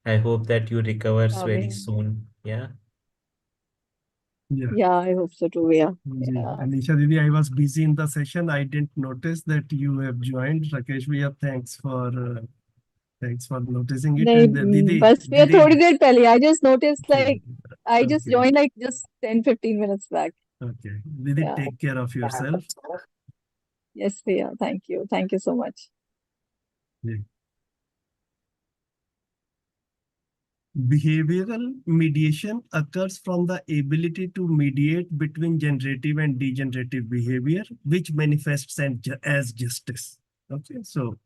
I hope that you recovers Yeah, very Bhaiya. soon. Yeah. Yeah. Yeah, I hope so too, Bhaiya. Ji. Yeah. Anisha Didi, I was busy in the session. I didn't notice that you have joined. Rakesh Bhaiya, thanks for noticing it. नहीं, And बस भैया Didi, थोड़ी देर पहले. I just noticed like I just okay, joined like just 10-15 minutes back. okay. Didi, Yeah. take care of yourself. Yes, Priya. Thank you. Thank you so much. Yeah. Behavioral mediation occurs from the ability to mediate between generative and degenerative behavior, which manifests as justice. Okay, so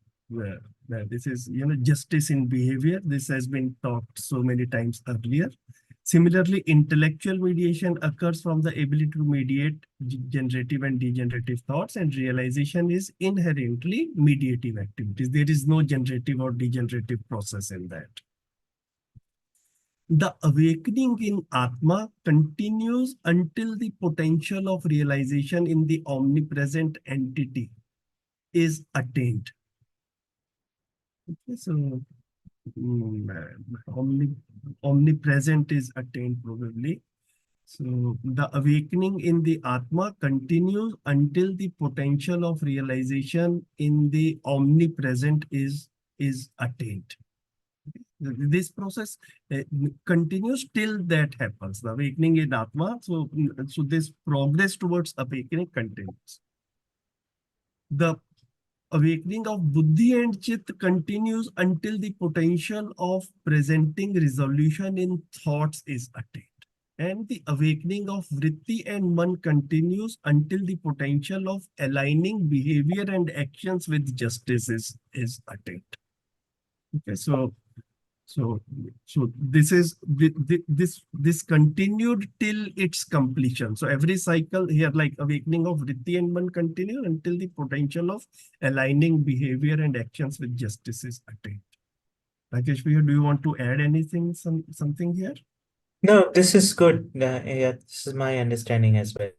this is justice in behavior. This has been talked so many times earlier. Similarly, intellectual mediation occurs from the ability to mediate generative and degenerative thoughts, and realization is inherently mediative activities. There is no generative or degenerative process in that. The awakening in Atma continues until the potential of realization in the omnipresent entity is attained. Okay, so omnipresent is attained probably. So the awakening in the Atma continues until the potential of realization in the omnipresent is attained. This process continues till that happens, the awakening in Atma. So this progress towards awakening continues. The awakening of buddhi and chit continues until the potential of presenting resolution in thoughts is attained. And the awakening of vritti and man continues until the potential of aligning behavior and actions with justice is attained. Okay, so this is this continued till its completion. So every cycle here, like awakening of vritti and man, continue until the potential of aligning behavior and actions with justice is attained. Rakesh, do you want to add anything, something here? No, this is good. Yeah, this is my understanding as well.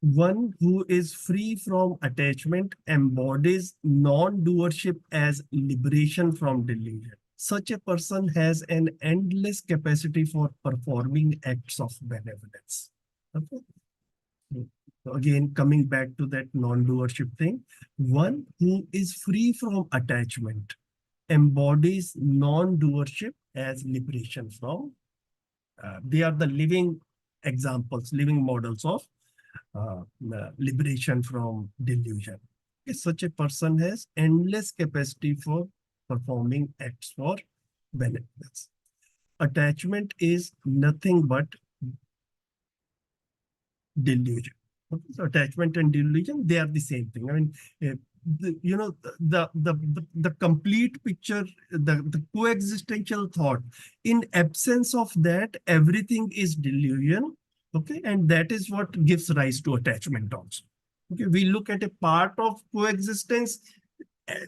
One who is free from attachment embodies non-doership as liberation from delusion. Such a person has an endless capacity for performing acts of benevolence. Okay. So again, coming back to that non-doership thing, one who is free from attachment embodies non-doership as liberation from. They are the living examples, living models of liberation from delusion. Okay, such a person has endless capacity for performing acts for benefits. Attachment is nothing but delusion. Okay, so attachment and delusion, they are the same thing. I mean, the complete picture, the coexistential thought. In absence of that, everything is delusion. Okay, and that is what gives rise to attachment also. Okay, we look at a part of coexistence,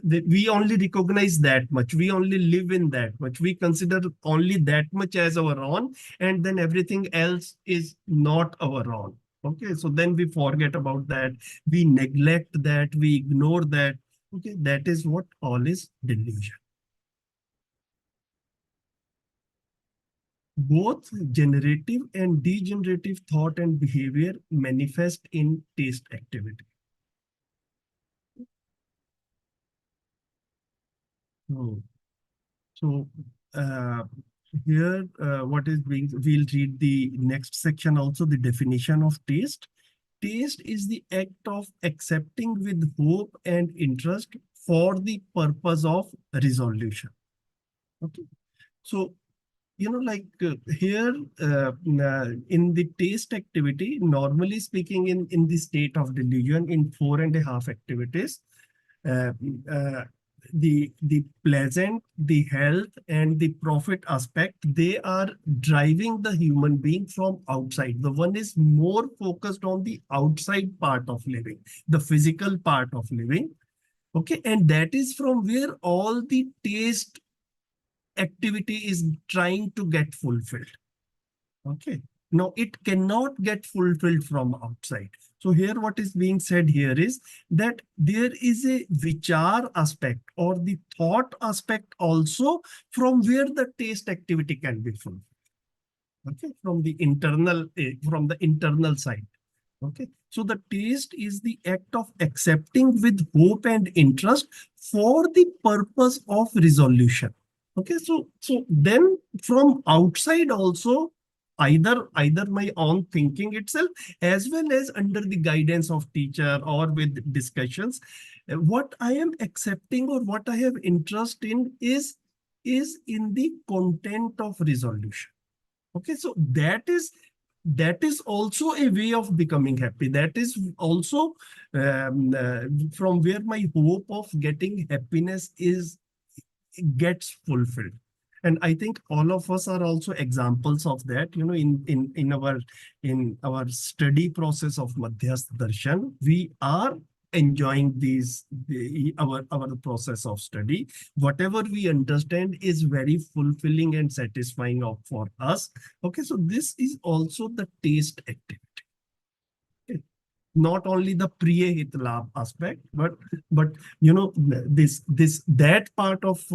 we only recognize that much, we only live in that much, we consider only that much as our own, and then everything else is not our own. Okay, so then we forget about that, we neglect that, we ignore that. Okay, that is what all is delusion. Both generative and degenerative thought and behavior manifest in taste activity. So here, what is being, we'll read the next section also, the definition of taste. Taste is the act of accepting with hope and interest for the purpose of resolution. Okay, so like here in the taste activity, normally speaking, in the state of delusion, in 4.5 activities, uh, uh, the pleasant, the health, and the profit aspect, they are driving the human being from outside. The one is more focused on the outside part of living, the physical part of living. Okay, and that is from where all the taste activity is trying to get fulfilled. Okay, now it cannot get fulfilled from outside. So here what is being said here is that there is a vichar aspect or the thought aspect also from where the taste activity can be fulfilled. Okay, from the internal side. Okay, so the taste is the act of accepting with hope and interest for the purpose of resolution. Okay, so then from outside also, either my own thinking itself, as well as under the guidance of teacher or with discussions, what I am accepting or what I have interest in is in the content of resolution. Okay, so that is also a way of becoming happy. That is also from where my hope of getting happiness gets fulfilled. And I think all of us are also examples of that. In our study process of Madhyasth Darshan, we are enjoying our process of study. Whatever we understand is very fulfilling and satisfying for us. Okay, so this is also the taste activity. Not only the priya hit labh aspect, but that part of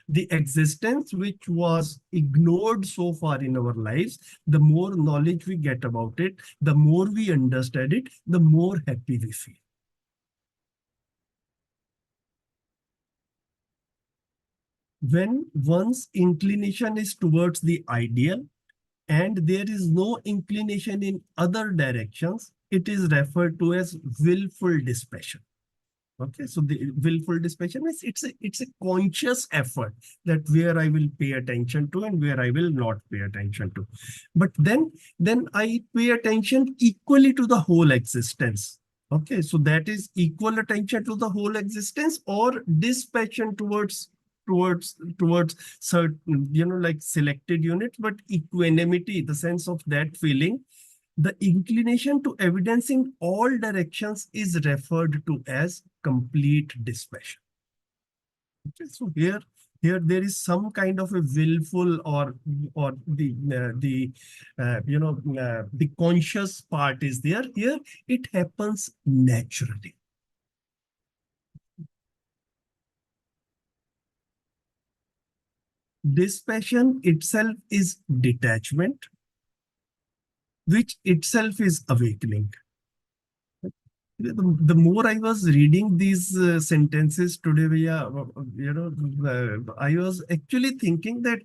the existence which was ignored so far in our lives. The more knowledge we get about it, the more we understand it, the more happy we feel. When one's inclination is towards the ideal and there is no inclination in other directions, it is referred to as willful dispassion. Okay, so the willful dispassion is it's a conscious effort that where I will pay attention to and where I will not pay attention to. But then I pay attention equally to the whole existence. Okay, so that is equal attention to the whole existence or dispassion towards certain, like selected units, but equanimity, the sense of that feeling, the inclination to evidence in all directions is referred to as complete dispassion. Okay, so here there is some kind of a willful or the conscious part is there. Here it happens naturally. Dispassion itself is detachment, which itself is awakening. The more I was reading these sentences today, I was actually thinking that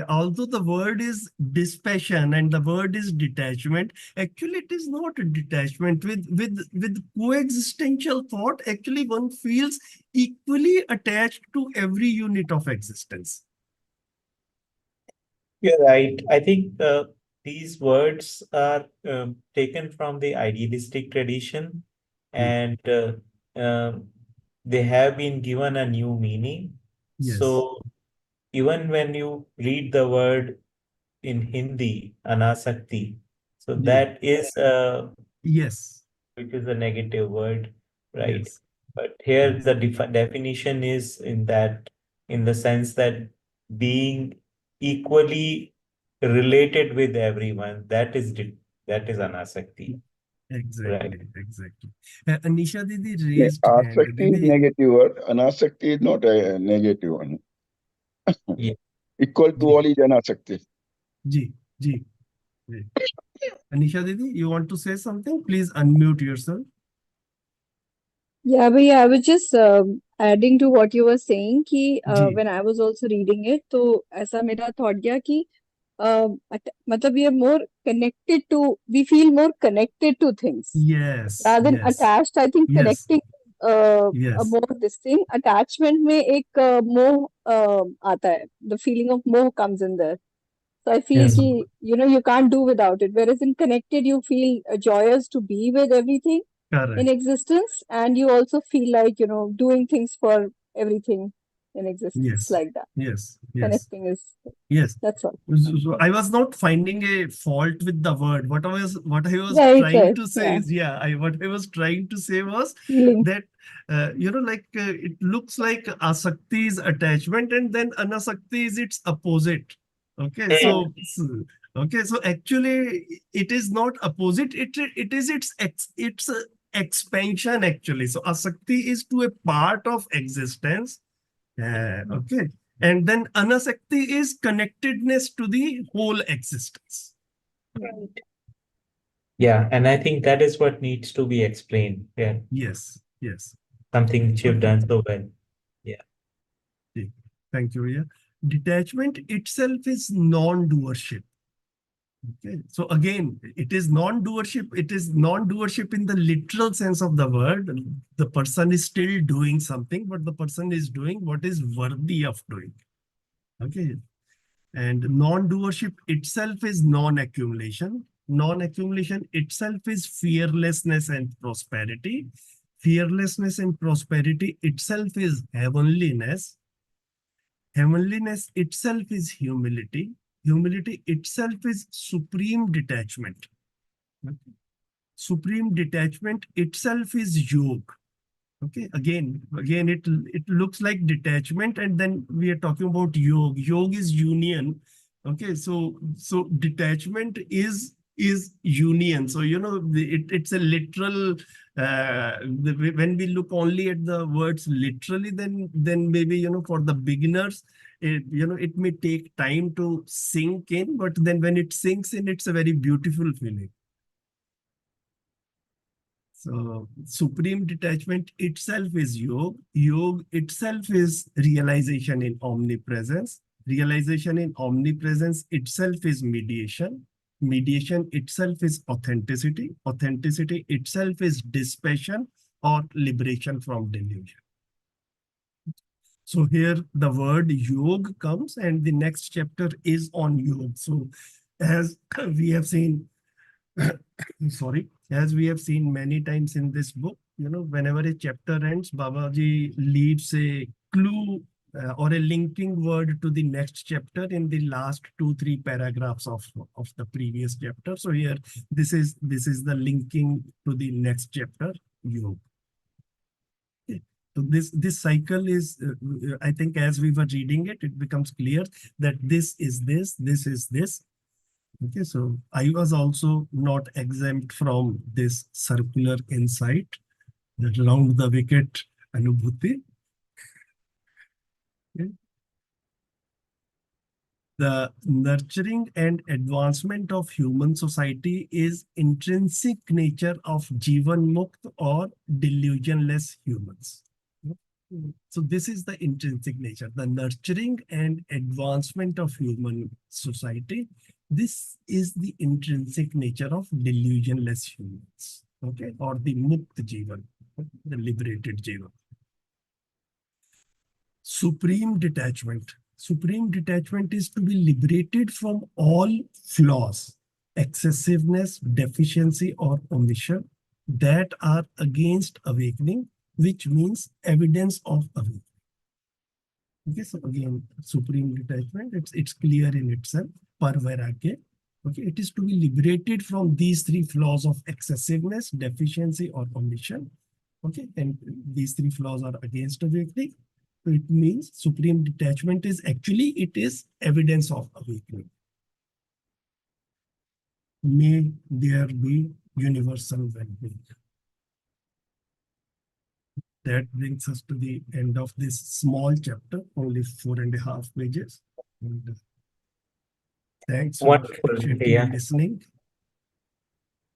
although the word is dispassion and the word is detachment, actually it is not a detachment. With coexistential thought, actually one feels equally attached to every unit of existence. You're right. I think these words are taken from the idealistic tradition, and they have been given a new meaning. Yes. So even when you read the word in Hindi, anasakti, so Yeah. that is Yes. which is a negative word, right? Yes. But here Yes. the definition is in the sense that being equally related with everyone, that is anasakti, Exactly. right? Exactly. Anisha Didi नहीं, raised hand. आसक्ति is Didi, negative word. Anasakti is not a negative one. Yeah. Equal to ji all is anasakti. Ji ji ji. Anisha Didi, you want to say something? Please unmute yourself. Yeah, but yeah, I was just adding to what you were saying कि जी. when I was also reading it, तो ऐसा मेरा thought गया कि मतलब we are more connected to, we feel more connected to things Yes. rather than Yes. attached. I think Yes. connecting a Yes. more this thing. Attachment में एक मोह आता है. The feeling of moh comes in there. So I feel Yes. कि you can't do without it. Whereas in connected, you feel joyous to be with everything in Correct. existence, and you also feel like doing things for everything in existence. Yes. It's like that. Yes. Yes. Connecting is, Yes. that's all. So I was not finding a fault with the word. What I was Right, trying right. to say Yeah. is, what I was trying to say was Feeling. that it looks like asakti is attachment and then anasakti is its opposite. Okay, Yeah. so actually it is not opposite. It is its expansion actually. So asakti is to a part of existence. Okay. And then anasakti is connectedness to the whole existence. Right. Yeah, and I think that is what needs to be explained. Yeah, Yes. Yes. something which you've Okay. done so well. Yeah. Okay. Thank you. Yeah. Detachment itself is non-doership. Okay. So again, it is non-doership. It is non-doership in the literal sense of the word. The person is still doing something, but the person is doing what is worthy of doing. Okay. And non-doership itself is non-accumulation. Non-accumulation itself is fearlessness and prosperity. Fearlessness and prosperity itself is heavenliness. Heavenliness itself is humility. Humility itself is supreme detachment. Supreme detachment itself is yoga. Okay, again, it looks like detachment, and then we are talking about yoga. Yoga is union. Okay, so detachment is union. So it's a literal. When we look only at the words literally, then maybe for the beginners, it may take time to sink in. But then when it sinks in, it's a very beautiful feeling. So supreme detachment itself is yoga. Yoga itself is realization in omnipresence. Realization in omnipresence itself is mediation. mediation itself is authenticity. Authenticity itself is dispassion or liberation from delusion. So here the word yoga comes, and the next chapter is on yoga. So as we have seen, sorry, as we have seen many times in this book, whenever a chapter ends, Babaji leaves a clue or a linking word to the next chapter in the last 2-3 paragraphs of the previous chapter. So here, this is the linking to the next chapter, yoga. So this cycle is, I think, as we were reading it, it becomes clear that this is this is this. Okay, so I was also not exempt from this circular insight that round the wicket anubhuti. Okay. The nurturing and advancement of human society is intrinsic nature of Jivan Mukt or delusionless humans. So this is the intrinsic nature, the nurturing and advancement of human society. This is the intrinsic nature of delusionless humans, okay, or the Mukt Jivan, the liberated Jivan. Supreme detachment. Supreme detachment is to be liberated from all flaws, excessiveness, deficiency, or omission that are against awakening, which means evidence of awakening. Okay, so again, supreme detachment, it's clear in itself, parvairagya. Okay, it is to be liberated from these 3 flaws of excessiveness, deficiency, or omission. Okay, and these 3 flaws are against awakening. So it means supreme detachment is actually, it is evidence of awakening. May there be universal well-being. That brings us to the end of this small chapter, only 4.5 pages. And thanks for Wonderful. patiently Yeah. listening.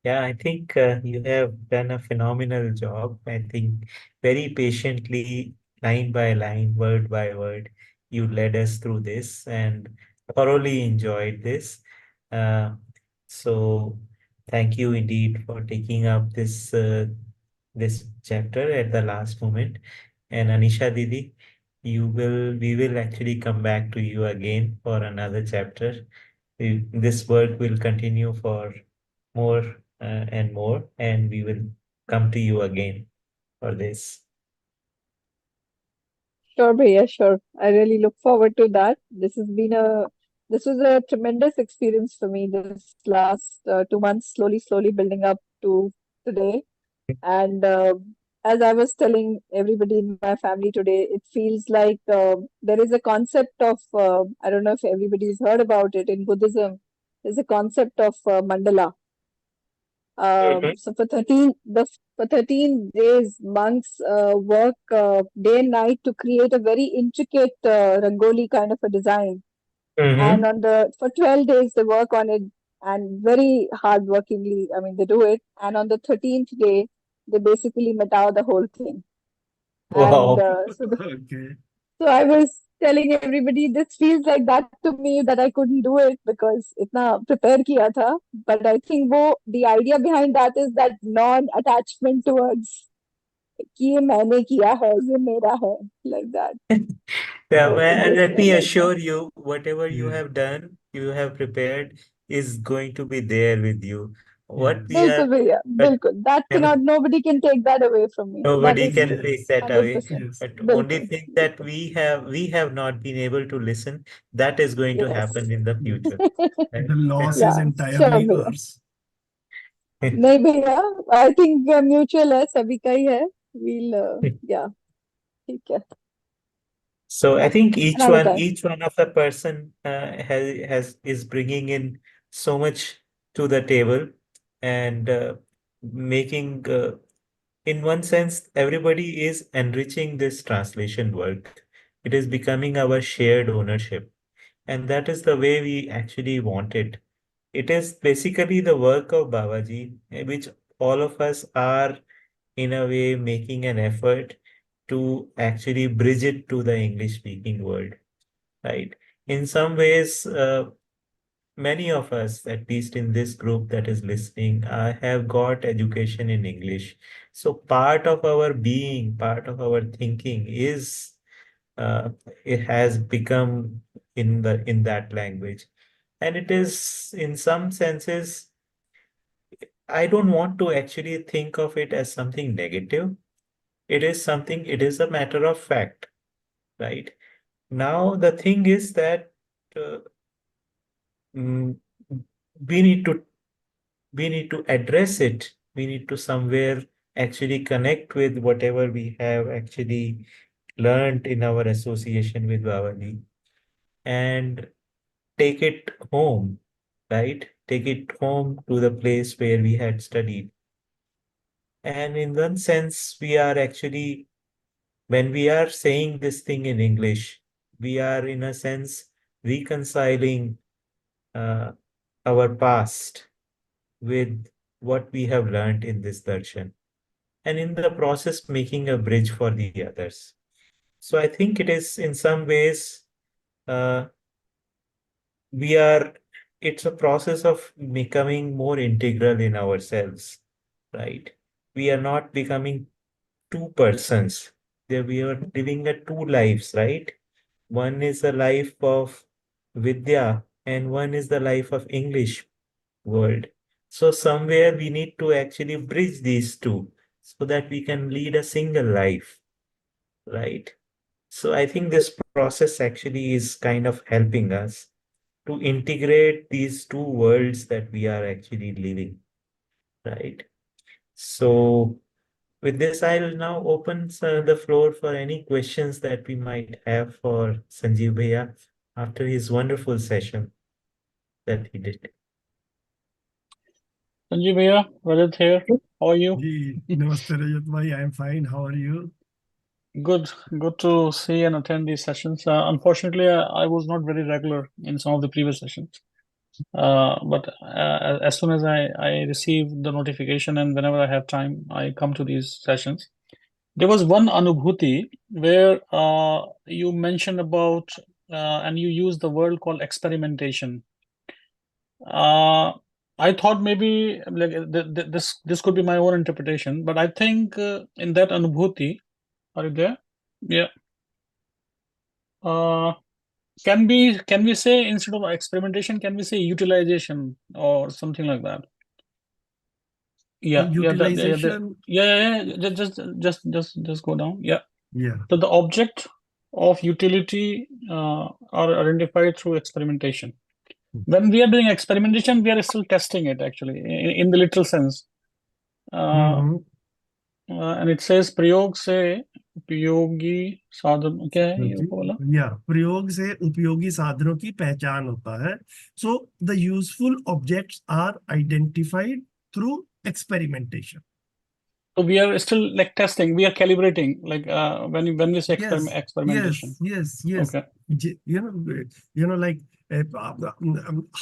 Yeah, I think you have done a phenomenal job. I think very patiently, line by line, word by word, you led us through this and thoroughly enjoyed this. Uh, so thank you indeed for taking up this chapter at the last moment. And Anisha Didi, we will actually come back to you again for another chapter. This work will continue for more and more, and we will come to you again for this. Sure, Bhaiya, sure. I really look forward to that. This was a tremendous experience for me this last 2 months, slowly building up to today. And as I was telling everybody in my family today, it feels like there is a concept of, I don't know if everybody's heard about it in Buddhism, there's a concept of mandala. Mhm, So for 13 days, monks work day and night to create a very intricate rangoli kind of a design. And mhm. for 12 days they work on it, and very hardworkingly, I mean, they do it. And on the 13th day, they basically metao the whole thing. And Wow. Okay. so I was telling everybody, this feels like that to me, that I couldn't do it because itna prepare kiya tha. But I think the idea behind that is that non-attachment towards कि ये मैंने किया है, ये मेरा है, like that. Yeah, So and this let me was like that. assure you, whatever you Yeah. have done, you have prepared, is going to be there with you. What we Yes. are, बिल्कुल भैया, but बिल्कुल. That never, cannot, nobody can take that away from me. That nobody is can take Yes. that away. 100%. Yes. But only बिल्कुल, thing that बिल्कुल. we have not been able to listen, that is going to Yes. happen in the Yes. future. Right? The loss is Yeah, sure entirely भैया. ours. नहीं भैया, I think mutual है, सभी का ही है. We'll, yeah, ठीक है. So I Yeah, think another time. each one of the person has is bringing in so much to the table and making in one sense everybody is enriching this translation work. It is becoming our shared ownership, and that is the way we actually want it. It is basically the work of Babaji, which all of us are in a way making an effort to actually bridge it to the English speaking world, right? In some ways, many of us, at least in this group that is listening, have got education in English. So part of our being, part of our thinking is uh, it has become in that language, and it is in some senses. I don't want to actually think of it as something negative. It is something. It is a matter of fact, right? Now the thing is that. Uh, mm, we need to address it. We need to somewhere actually connect with whatever we have actually learned in our association with Bhavani and take it home, right? Take it home to the place where we had studied. And in one sense, we are actually, when we are saying this thing in English, we are in a sense reconciling uh, our past with what we have learned in this darshan, and in the process making a bridge for the others. So I think it is in some ways uh, we are it's a process of becoming more integral in ourselves, right? We are not becoming two persons. There we are living a two lives, right? One is the life of Vidya and one is the life of English world. So somewhere we need to actually bridge these two so that we can lead a single life, right? So I think this process actually is kind of helping us to integrate these two worlds that we are actually living, right? So with this, I'll now open the floor for any questions that we might have for Sanjeev Bhaiya after his wonderful session that he did. Sanjeev Bhaiya, Rajat here. How are you? जी नमस्ते रजत भाई, I am fine. How are you? Good, good to see and attend these sessions. Unfortunately, I was not very regular in some of the previous sessions. But as soon as I receive the notification and whenever I have time, I come to these sessions. There was one anubhuti where you mentioned about and you used the word called experimentation. Uh, I thought maybe like this could be my own interpretation, but I think in that anubhuti, are you there? Yeah. Uh, can we say instead of experimentation, can we say utilization or something like that? Yeah, Utilization. yeah. Just go down. Yeah. Yeah. So the object of utility are identified through experimentation. When we are doing experimentation, we are still testing it actually in the literal sense. Uh, hmm and it says प्रयोग से उपयोगी साधन क्या है ये जी, बोला या प्रयोग से उपयोगी साधनों की पहचान होता है. So the useful objects are identified through experimentation. so we are still like testing, we are calibrating like when we say Yes, experimentation. yes. Okay. Like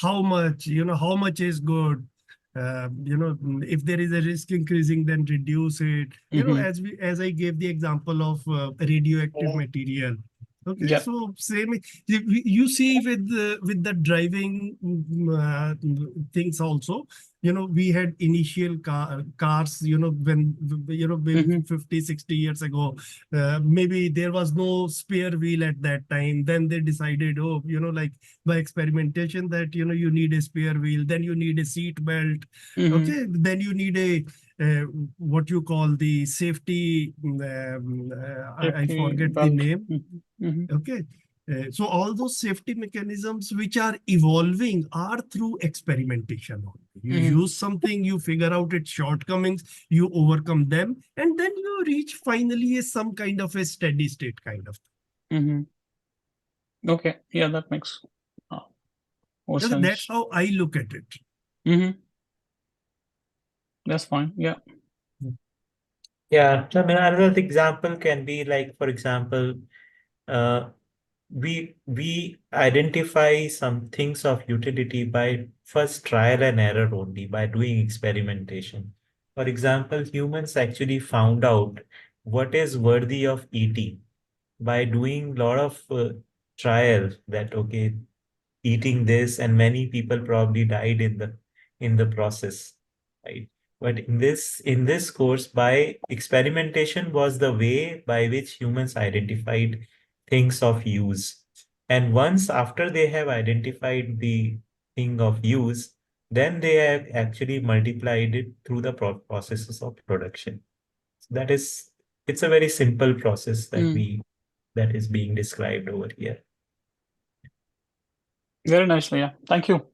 how much is good. If there is a risk increasing, then reduce it. Mhm. As I gave the example of radioactive material. Okay, Yeah. so same. You see with the driving things also. We had initial cars. Maybe Mhm. 50, 60 years ago. Maybe there was no spare wheel at that time. Then they decided, like by experimentation, that you need a spare wheel. Then you need a seat belt. Mhm. Okay, then you need a what you call the safety. I Safety forget the belt. name. Mhm. Okay. So all those safety mechanisms which are evolving are through experimentation. You Mhm. use something, you figure out its shortcomings, you overcome them, and then you reach finally some kind of a steady state kind of thing. Mhm. Okay, yeah, that makes uh, more Okay, that's sense. how I look at it. Mhm. That's fine. Yeah. Yeah, I mean, another example can be like, for example, uh, we identify some things of utility by first trial and error only, by doing experimentation. For example, humans actually found out what is worthy of eating by doing a lot of trials that, okay, eating this, and many people probably died in the process, right? But in this course, by experimentation was the way by which humans identified things of use. And once after they have identified the thing of use, then they have actually multiplied it through the processes of production. So that is, it's a very simple process that is being described over here. Very nicely, yeah. Thank you.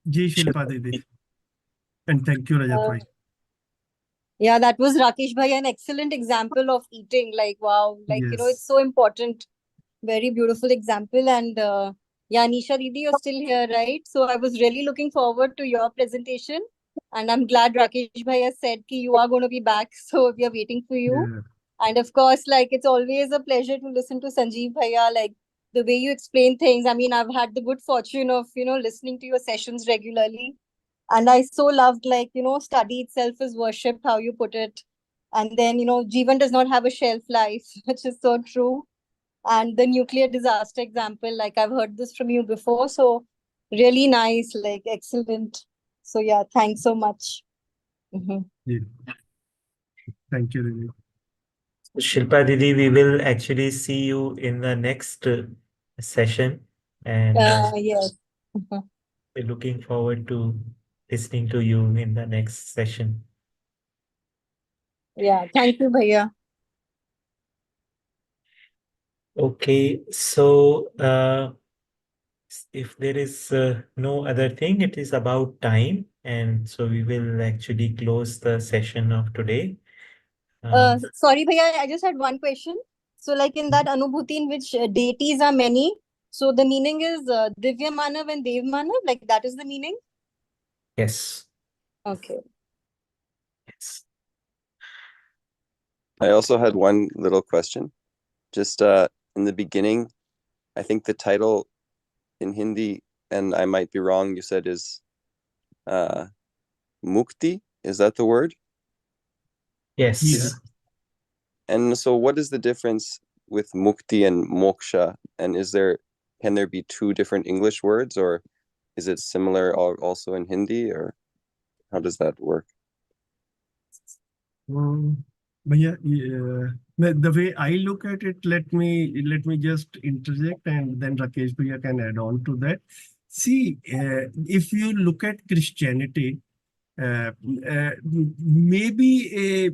Ji Shilpa Didi. And thank you, Rajat bhai. Yeah, that was Rakesh bhai, an excellent example of eating. Like, wow, like, you know, Yes. it's so important. Very beautiful example. And yeah, Nisha Didi, you're still here, right? So I was really looking forward to your presentation. And I'm glad Rakesh bhai has said ki you are going to be back. So we are waiting for you. Yeah. And of course, like, it's always a pleasure to listen to Sanjeev bhaiya, like the way you explain things. I mean, I've had the good fortune of, you know, listening to your sessions regularly. And I so loved, like, you know, study itself is worship, how you put it. And then, you know, Jeevan does not have a shelf life, which is so true. And the nuclear disaster example, like, I've heard this from you before. So really nice, like, excellent. So yeah, thanks so much. Yeah. Thank you, Didi. Shilpa Didi, we will actually see you in the next session, and Yes. we're looking forward to listening to you in the next session. Yeah, thank you, bhaiya. Okay, so if there is no other thing, it is about time, and so we will actually close the session of today. Sorry, bhaiya, I just had one question. So, like in that Anubhuti in which deities are many, so the meaning is Divya Manav and Dev Manav, like that is the meaning? Yes, Okay. yes. I also had one little question. Just in the beginning, I think the title in Hindi, and I might be wrong, you said is Mukti. Is that the word? Yes. Yeah. And so what is the difference with Mukti and Moksha? And can there be two different English words, or is it similar also in Hindi, or how does that work? Bhaiya, the way I look at it, let me just interject, and then Rakesh bhaiya can add on to that. See, if you look at Christianity, maybe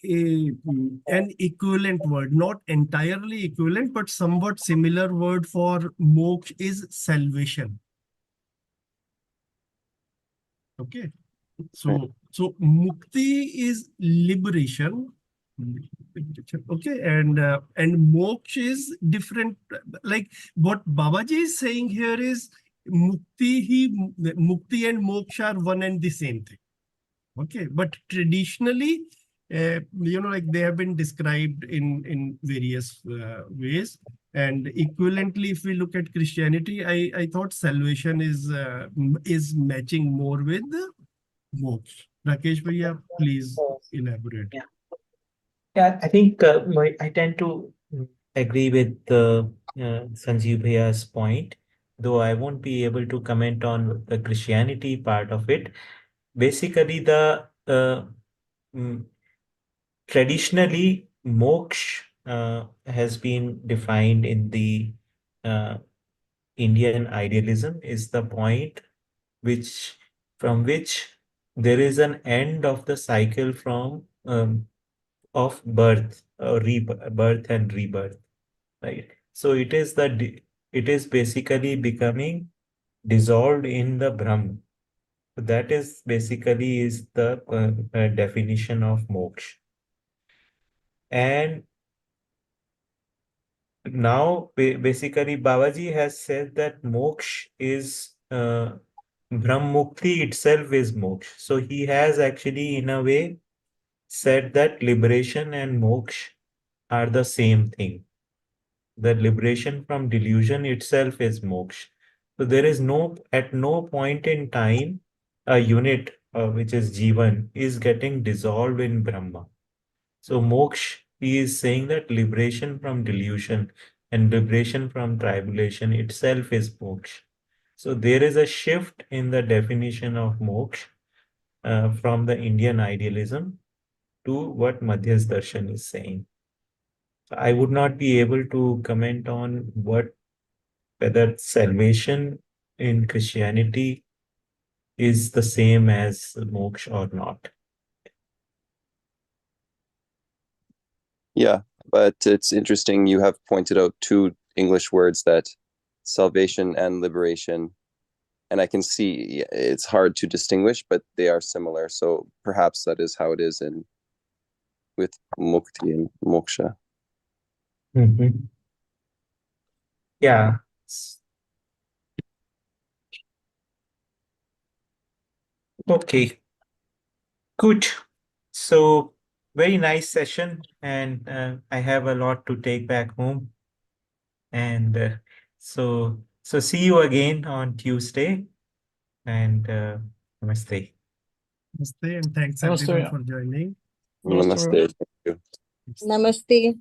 an equivalent word, not entirely equivalent, but somewhat similar word for moksha is salvation. Okay. So mukti is liberation. Okay, and moksha is different. Like what Babaji is saying here is mukti and moksha are one and the same thing. Okay, but traditionally, like they have been described in various ways. And equivalently, if we look at Christianity, I thought salvation is matching more with moksha. Rakesh bhaiya, please elaborate. Yeah. Yeah, I think I tend to agree with Sanjeev Bhaiya's point, though I won't be able to comment on the Christianity part of it. Basically, mm, traditionally, moksha has been defined in the uh, Indian idealism is the point from which there is an end of the cycle of birth, birth and rebirth, right? So it is basically becoming dissolved in the Brahm. So that is basically is the definition of moksha. And now basically Babaji has said that moksha is Brahm Mukti itself is moksha. So he has actually in a way said that liberation and moksha are the same thing. The liberation from delusion itself is moksha. So there is at no point in time, a unit which is Jivan is getting dissolved in Brahma. So moksha he is saying that liberation from delusion and liberation from tribulation itself is moksha. So there is a shift in the definition of moksha from the Indian idealism to what Madhyas Darshan is saying. I would not be able to comment on whether salvation in Christianity is the same as moksha or not. Yeah, but it's interesting. You have pointed out two English words, that salvation and liberation. And I can see it's hard to distinguish, but they are similar. So perhaps that is how it is with mukti and moksha. Yeah. Okay. Good. So very nice session, and I have a lot to take back home. And so see you again on Tuesday. And namaste. Namaste, and thanks Namaste, everyone Bhaiya. for joining. Namaste, Namaste. Bhaiya. Thank you. Namaste.